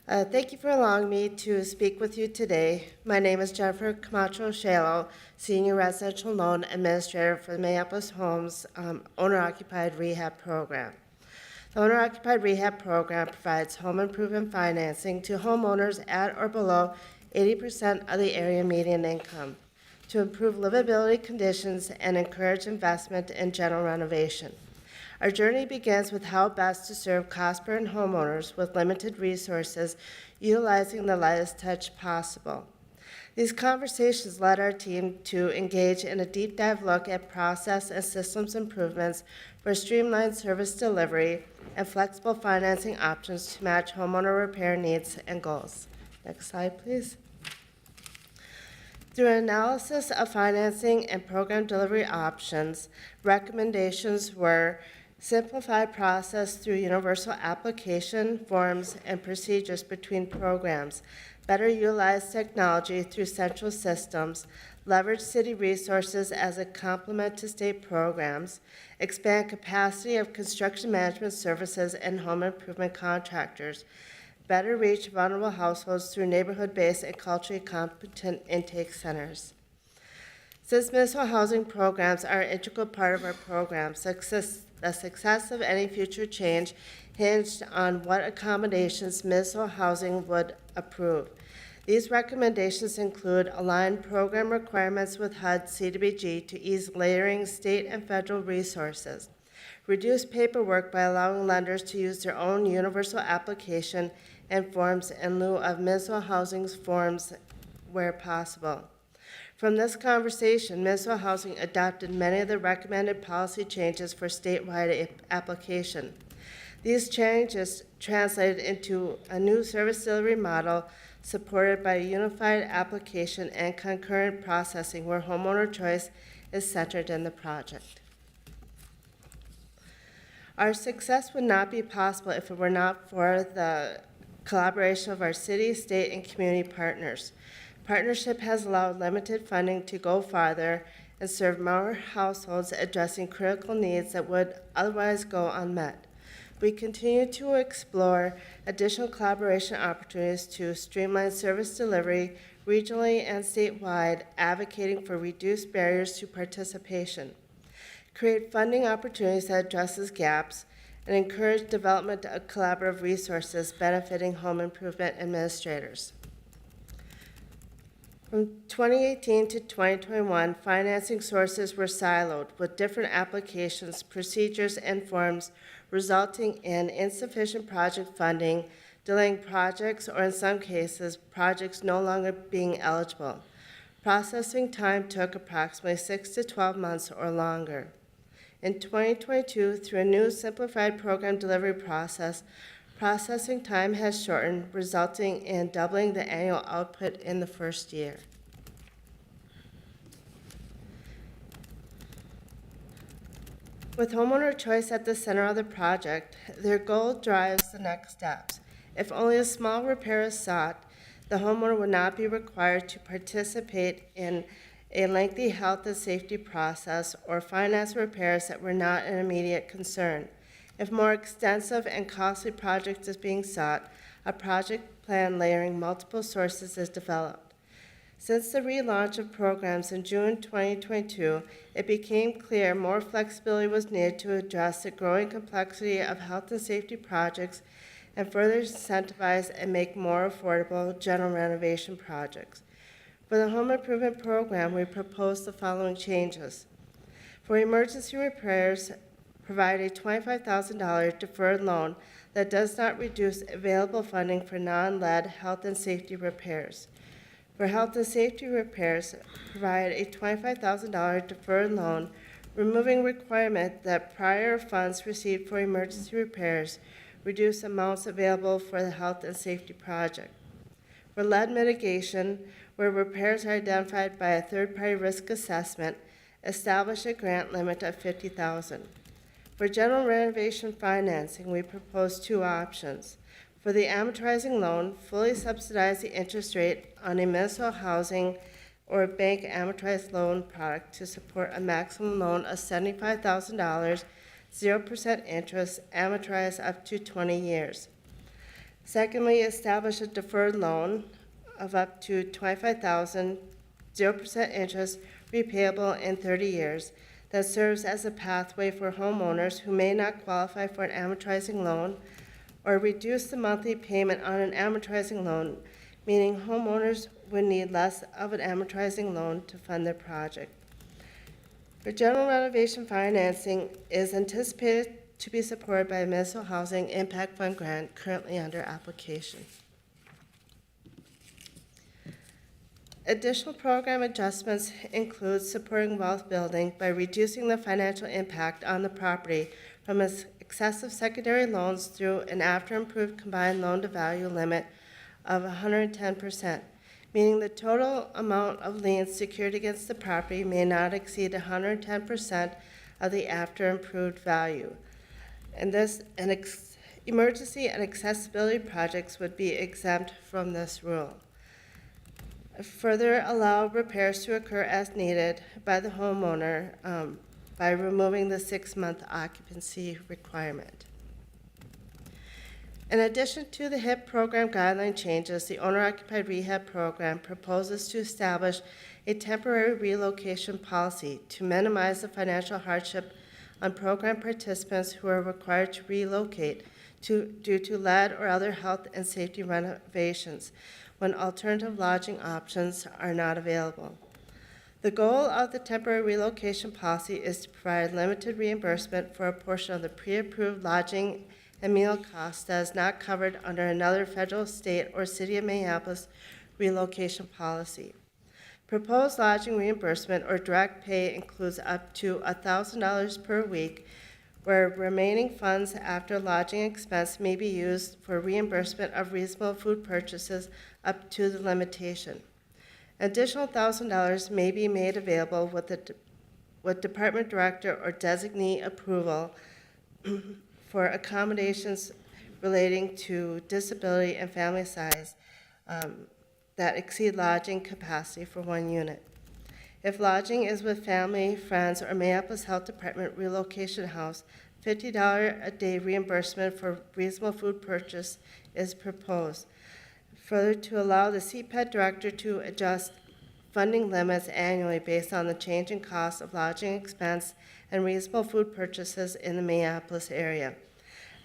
thank you for allowing me to speak with you today. My name is Jennifer Camacho-Shalo, Senior Residential Loan Administrator for the Minneapolis Homes Owner-Occupied Rehab Program. The Owner-Occupied Rehab Program provides home improvement financing to homeowners at or below 80% of the area median income to improve livability conditions and encourage investment in general renovation. Our journey begins with how best to serve cost-burdened homeowners with limited resources, utilizing the lightest touch possible. These conversations led our team to engage in a deep dive look at process and systems improvements for streamlined service delivery and flexible financing options to match homeowner repair needs and goals. Next slide, please. Through analysis of financing and program delivery options, recommendations were simplified process through universal application forms and procedures between programs, better utilize technology through central systems, leverage city resources as a complement to state programs, expand capacity of construction management services and home improvement contractors, better reach vulnerable households through neighborhood-based and culturally competent intake centers. Since municipal housing programs are an integral part of our program, the success of any future change hinged on what accommodations municipal housing would approve. These recommendations include aligned program requirements with HUD CDBG to ease layering state and federal resources, reduce paperwork by allowing lenders to use their own universal application and forms in lieu of municipal housing's forms where possible. From this conversation, municipal housing adopted many of the recommended policy changes for statewide application. These changes translated into a new service delivery model supported by a unified application and concurrent processing where homeowner choice is centered in the project. Our success would not be possible if it were not for the collaboration of our city, state, and community partners. Partnership has allowed limited funding to go farther and serve more households addressing critical needs that would otherwise go unmet. We continue to explore additional collaboration opportunities to streamline service delivery regionally and statewide, advocating for reduced barriers to participation, create funding opportunities that addresses gaps, and encourage development of collaborative resources benefiting home improvement administrators. From 2018 to 2021, financing sources were siloed with different applications, procedures, and forms, resulting in insufficient project funding, delaying projects, or in some cases, projects no longer being eligible. Processing time took approximately 6 to 12 months or longer. In 2022, through a new simplified program delivery process, processing time has shortened, resulting in doubling the annual output in the first year. With homeowner choice at the center of the project, their goal drives the next steps. If only a small repair is sought, the homeowner would not be required to participate in a lengthy health and safety process or finance repairs that were not an immediate concern. If more extensive and costly project is being sought, a project plan layering multiple sources is developed. Since the relaunch of programs in June 2022, it became clear more flexibility was needed to address the growing complexity of health and safety projects and further incentivize and make more affordable general renovation projects. For the home improvement program, we proposed the following changes. For emergency repairs, provide a $25,000 deferred loan that does not reduce available funding for non-lead health and safety repairs. For health and safety repairs, provide a $25,000 deferred loan, removing requirement that prior funds received for emergency repairs reduce amounts available for the health and safety project. For lead mitigation, where repairs are identified by a third-party risk assessment, establish a grant limit of $50,000. For general renovation financing, we propose two options. For the amortizing loan, fully subsidize the interest rate on a municipal housing or bank amortized loan product to support a maximum loan of $75,000, 0% interest, amortized up to 20 years. Secondly, establish a deferred loan of up to $25,000, 0% interest, repayable in 30 years, that serves as a pathway for homeowners who may not qualify for an amortizing loan or reduce the monthly payment on an amortizing loan, meaning homeowners would need less of an amortizing loan to fund their project. For general renovation financing is anticipated to be supported by a municipal housing impact fund grant currently under application. Additional program adjustments include supporting wealth building by reducing the financial impact on the property from excessive secondary loans through an after-improved combined loan-to-value limit of 110%, meaning the total amount of liens secured against the property may not exceed 110% of the after-improved value. And emergency and accessibility projects would be exempt from this rule. Further, allow repairs to occur as needed by the homeowner by removing the 6-month occupancy requirement. In addition to the HIP program guideline changes, the owner-occupied rehab program proposes to establish a temporary relocation policy to minimize the financial hardship on program participants who are required to relocate due to lead or other health and safety renovations when alternative lodging options are not available. The goal of the temporary relocation policy is to provide limited reimbursement for a portion of the pre-approved lodging and meal costs that is not covered under another federal, state, or city of Minneapolis relocation policy. Proposed lodging reimbursement or direct pay includes up to $1,000 per week, where remaining funds after lodging expense may be used for reimbursement of reasonable food purchases up to the limitation. Additional $1,000 may be made available with department director or designee approval for accommodations relating to disability and family size that exceed lodging capacity for one unit. If lodging is with family, friends, or Minneapolis Health Department relocation house, $50 a day reimbursement for reasonable food purchase is proposed. Further, to allow the CPED director to adjust funding limits annually based on the change in cost of lodging expense and reasonable food purchases in the Minneapolis area.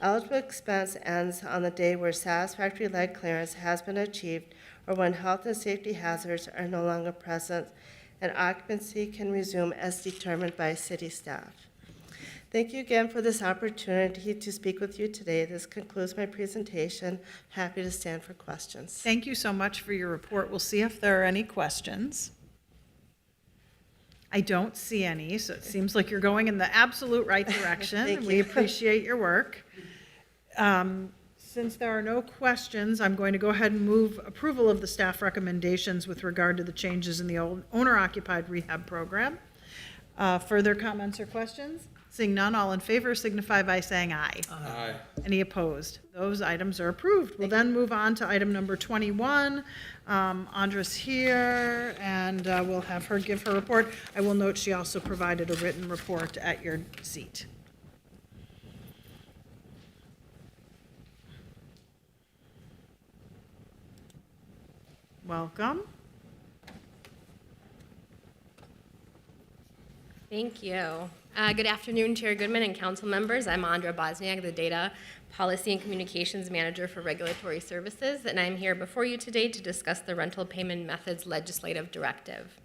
Eligible expense ends on the day where satisfactory lead clearance has been achieved or when health and safety hazards are no longer present, and occupancy can resume as determined by city staff. Thank you again for this opportunity to speak with you today. This concludes my presentation. Happy to stand for questions. Thank you so much for your report. We'll see if there are any questions. I don't see any, so it seems like you're going in the absolute right direction. Thank We you. appreciate your work. Since there are no questions, I'm going to go ahead and move approval of the staff recommendations with regard to the changes in the owner-occupied rehab program. Further comments or questions? Seeing none, all in favor signify by saying aye. Aye. Any opposed? Those items are approved. We'll then move on to item number 21. Andra's here, and we'll have her give her report. I will note she also provided a written report at your seat. Welcome. Thank you. Good afternoon, Chair Goodman and council members. I'm Andra Bosniak, the Data Policy and Communications Manager for Regulatory Services, and I'm here before you today to discuss the Rental Payment Methods Legislative Directive.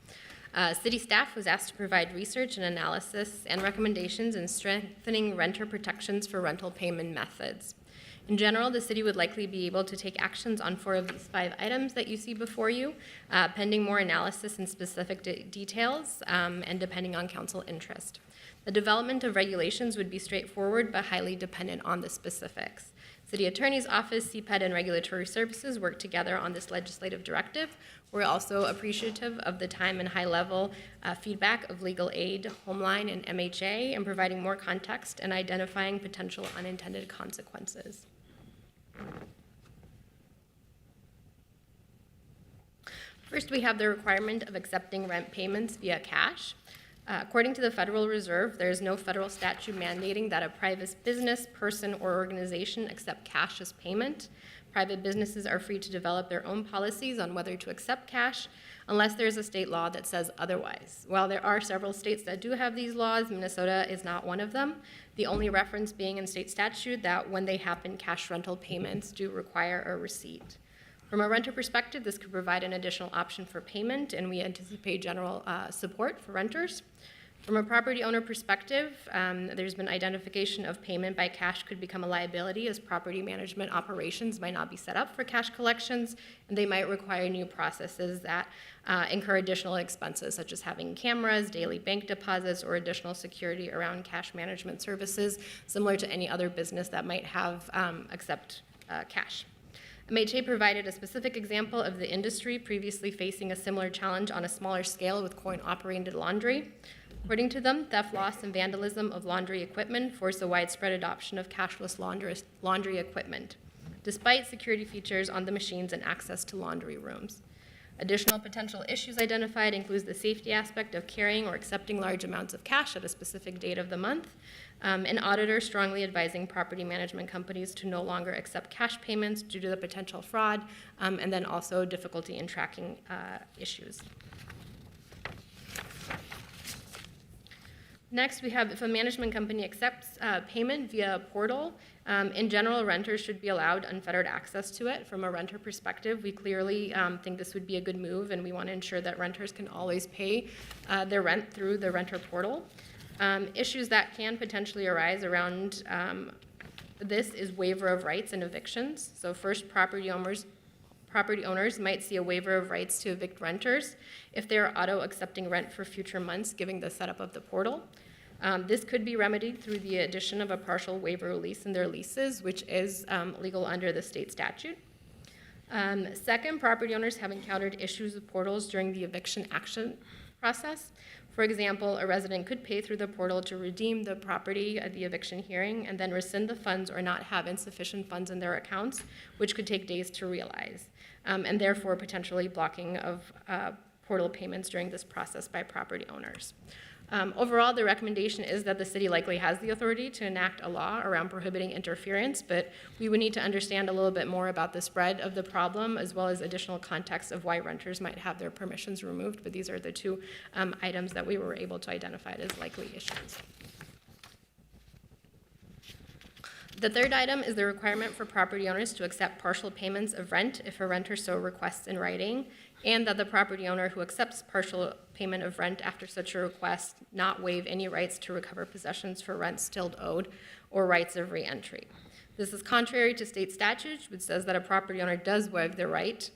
City staff was asked to provide research and analysis and recommendations in strengthening renter protections for rental payment methods. In general, the city would likely be able to take actions on 4 of these 5 items that you see before you, pending more analysis and specific details, and depending on council interest. The development of regulations would be straightforward but highly dependent on the specifics. City Attorney's Office, CPED, and Regulatory Services work together on this legislative directive. We're also appreciative of the time and high-level feedback of legal aid, Homeline, and MHA in providing more context and identifying potential unintended consequences. First, we have the requirement of accepting rent payments via cash. According to the Federal Reserve, there is no federal statute mandating that a private business, person, or organization accept cash as payment. Private businesses are free to develop their own policies on whether to accept cash, unless there's a state law that says otherwise. While there are several states that do have these laws, Minnesota is not one of them, the only reference being in state statute that when they happen, cash rental payments do require a receipt. From a renter perspective, this could provide an additional option for payment, and we anticipate general support for renters. From a property owner perspective, there's been identification of payment by cash could become a liability as property management operations might not be set up for cash collections, and they might require new processes that incur additional expenses, such as having cameras, daily bank deposits, or additional security around cash management services, similar to any other business that might have accept cash. MHA provided a specific example of the industry previously facing a similar challenge on a smaller scale with coin-operated laundry. According to them, theft, loss, and vandalism of laundry equipment force a widespread adoption of cashless laundry equipment, despite security features on the machines and access to laundry rooms. Additional potential issues identified includes the safety aspect of carrying or accepting large amounts of cash at a specific date of the month, an auditor strongly advising property management companies to no longer accept cash payments due to the potential fraud, and then also difficulty in tracking issues. Next, we have if a management company accepts payment via a portal, in general, renters should be allowed unfettered access to it. From a renter perspective, we clearly think this would be a good move, and we want to ensure that renters can always pay their rent through the renter portal. Issues that can potentially arise around this is waiver of rights and evictions. So first, property owners might see a waiver of rights to evict renters if they are auto-accepting rent for future months, given the setup of the portal. This could be remedied through the addition of a partial waiver release in their leases, which is legal under the state statute. Second, property owners have encountered issues with portals during the eviction action process. For example, a resident could pay through the portal to redeem the property at the eviction hearing and then rescind the funds or not have insufficient funds in their accounts, which could take days to realize, and therefore potentially blocking of portal payments during this process by property owners. Overall, the recommendation is that the city likely has the authority to enact a law around prohibiting interference, but we would need to understand a little bit more about the spread of the problem as well as additional context of why renters might have their permissions removed, but these are the two items that we were able to identify as likely issues. The third item is the requirement for property owners to accept partial payments of rent if a renter so requests in writing, and that the property owner who accepts partial payment of rent after such a request not waive any rights to recover possessions for rent still owed or rights of reentry. This is contrary to state statute, which says that a property owner does waive the right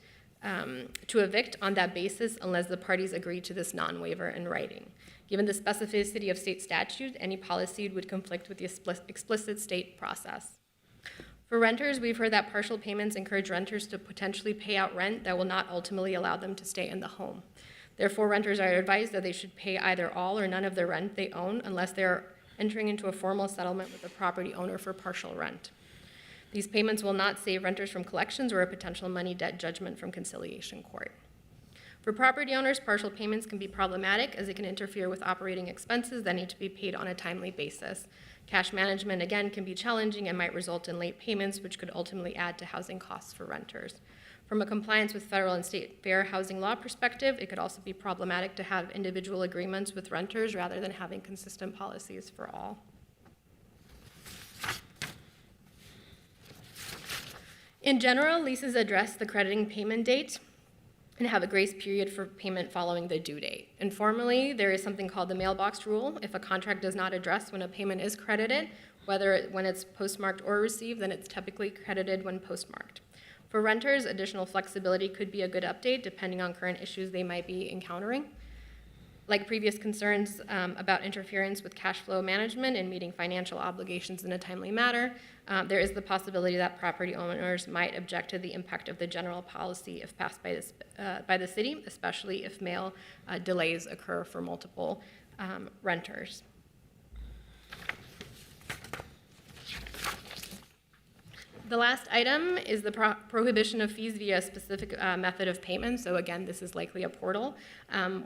to evict on that basis unless the parties agree to this non-waiver in writing. Given the specificity of state statute, any policy would conflict with the explicit state process. For renters, we've heard that partial payments encourage renters to potentially pay out rent that will not ultimately allow them to stay in the home. Therefore, renters are advised that they should pay either all or none of the rent they own unless they're entering into a formal settlement with the property owner for partial rent. These payments will not save renters from collections or a potential money debt judgment from conciliation court. For property owners, partial payments can be problematic as it can interfere with operating expenses that need to be paid on a timely basis. Cash management, again, can be challenging and might result in late payments, which could ultimately add to housing costs for renters. From a compliance with federal and state fair housing law perspective, it could also be problematic to have individual agreements with renters rather than having consistent policies for all. In general, leases address the crediting payment date and have a grace period for payment following the due date. Informally, there is something called the mailbox rule. If a contract does not address when a payment is credited, whether when it's postmarked or received, then it's typically credited when postmarked. For renters, additional flexibility could be a good update depending on current issues they might be encountering. Like previous concerns about interference with cash flow management and meeting financial obligations in a timely manner, there is the possibility that property owners might object to the impact of the general policy if passed by the city, especially if mail delays occur for multiple renters. The last item is the prohibition of fees via a specific method of payment. So again, this is likely a portal.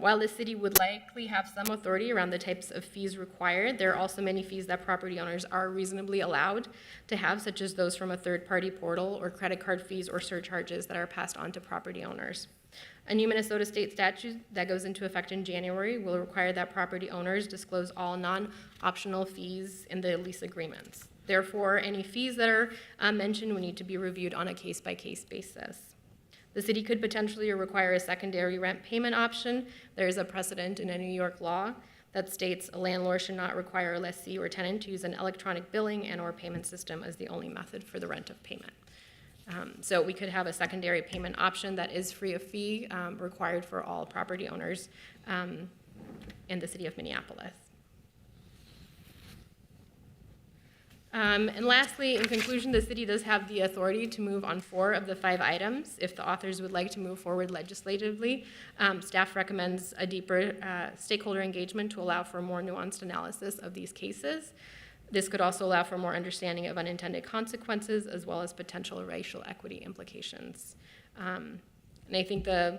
While the city would likely have some authority around the types of fees required, there are also many fees that property owners are reasonably allowed to have, such as those from a third-party portal or credit card fees or surcharges that are passed on to property owners. A new Minnesota state statute that goes into effect in January will require that property owners disclose all non-optional fees in the lease agreements. Therefore, any fees that are mentioned will need to be reviewed on a case-by-case basis. The city could potentially require a secondary rent payment option. There is a precedent in a New York law that states a landlord should not require a lessee or tenant to use an electronic billing and/or payment system as the only method for the rent of payment. So we could have a secondary payment option that is free of fee, required for all property owners in the city of Minneapolis. And lastly, in conclusion, the city does have the authority to move on 4 of the 5 items. If the authors would like to move forward legislatively, staff recommends a deeper stakeholder engagement to allow for more nuanced analysis of these cases. This could also allow for more understanding of unintended consequences as well as potential racial equity implications. And I think the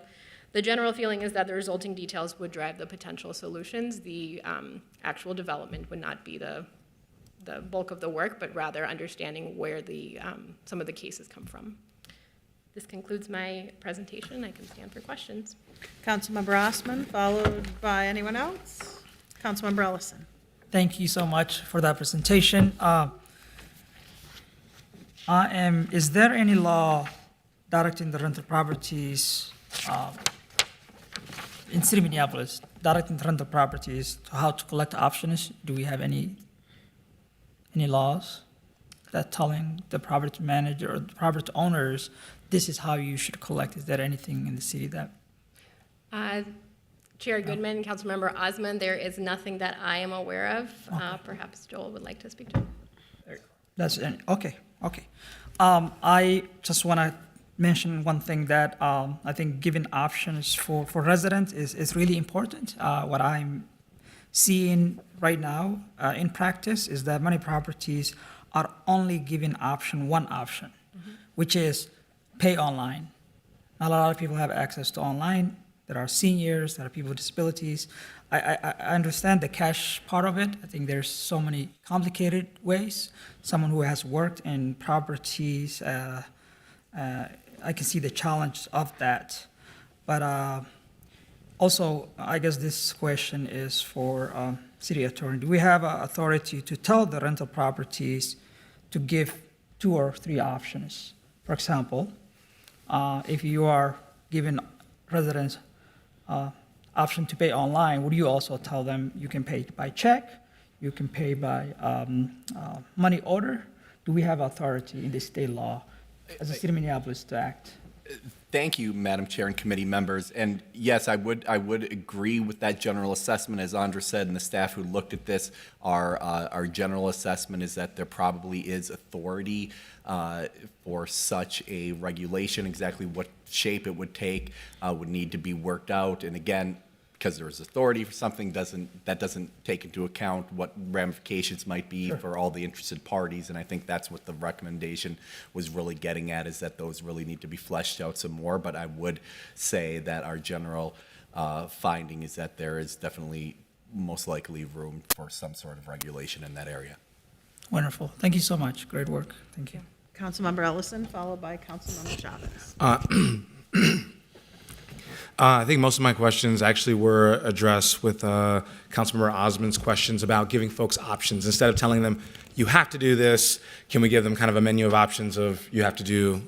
general feeling is that the resulting details would drive the potential solutions. The actual development would not be the bulk of the work, but rather understanding where some of the cases come from. This concludes my presentation. I can stand for questions. Councilmember Osman, followed by anyone else? Councilmember Ellison. Thank you so much for that presentation. Is there any law directing the rental properties in City of Minneapolis, directing the rental properties to how to collect options? Do we have any laws that telling the property manager or the property owners this is how you should collect? Is there anything in the city that? Chair Goodman, Councilmember Osman, there is nothing that I am aware of. Perhaps Joel would like to speak to. Okay. I just want to mention one thing that I think giving options for residents is really important. What I'm seeing right now in practice is that many properties are only given one option, which is pay online. Not a lot of people have access to online. There are seniors, there are people with disabilities. I understand the cash part of it. I think there's so many complicated ways. Someone who has worked in properties, I can see the challenge of that. But also, I guess this question is for city attorney. Do we have authority to tell the rental properties to give 2 or 3 options? For example, if you are giving residents option to pay online, would you also tell them you can pay by check, you can pay by money order? Do we have authority in the state law as a city of Minneapolis to act? Thank you, Madam Chair and committee members. And yes, I would agree with that general assessment. As Andra said, and the staff who looked at this, our general assessment is that there probably is authority for such a regulation. Exactly what shape it would take would need to be worked out. And again, because there is authority for something, that doesn't take into account what ramifications might be for all the interested parties. And I think that's what the recommendation was really getting at, is that those really need to be fleshed out some more. But I would say that our general finding is that there is definitely most likely room for some sort of regulation in that area. Wonderful. Thank you so much. Great work. Thank you. Councilmember Ellison, followed by Councilmember Chavez. I think most of my questions actually were addressed with Councilmember Osman's questions about giving folks options. Instead of telling them, you have to do this, can we give them kind of a menu of options of you have to do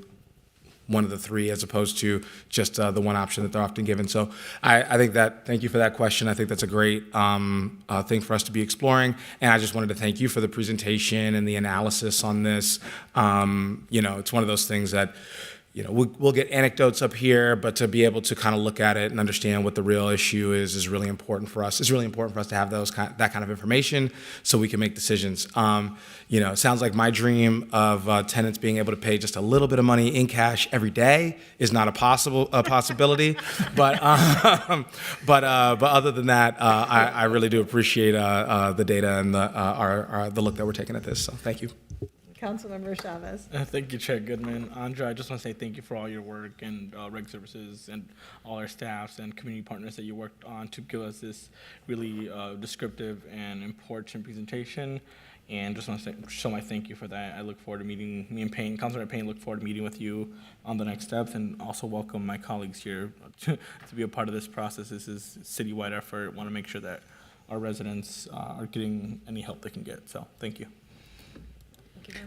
one of the 3 as opposed to just the one option that they're often given. So I think that, thank you for that question. I think that's a great thing for us to be exploring. And I just wanted to thank you for the presentation and the analysis on this. It's one of those things that, we'll get anecdotes up here, but to be able to kind of look at it and understand what the real issue is really important for us. It's really important for us to have that kind of information so we can make decisions. It sounds like my dream of tenants being able to pay just a little bit of money in cash every day is not a possibility. but other than that, I really do appreciate the data and the look that we're taking at this. So thank you. Councilmember Chavez. Thank you, Chair Goodman. Andra, I just want to say thank you for all your work and Reg Services and all our staffs and community partners that you worked on to give us this really descriptive and important presentation. And just want to show my thank you for that. I look forward to meeting, me and Payne, Councilmember Payne, look forward to meeting with you on the next steps, and also welcome my colleagues here to be a part of this process. This is a citywide effort. Want to make sure that our residents are getting any help they can get. So thank you.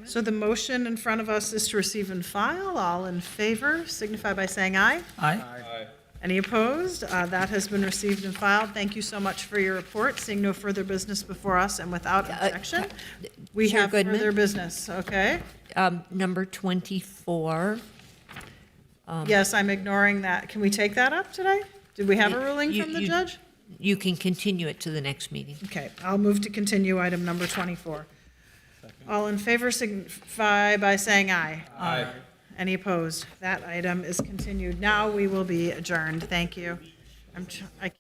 So the motion in front of us is to receive and file. All in favor signify by saying aye. Aye. Any opposed? That has been received and filed. Thank you so much for your report. Seeing no further business before us and without objection, we Chair have Goodman? further business, okay? Number 24. Yes, I'm ignoring that. Can we take that up today? Did we have a ruling You- from the you- judge? You can continue it to the next meeting. Okay, I'll move to continue item number 24. All in favor signify by saying aye. Aye. Any opposed? That item is continued. Now we will be adjourned. Thank you. I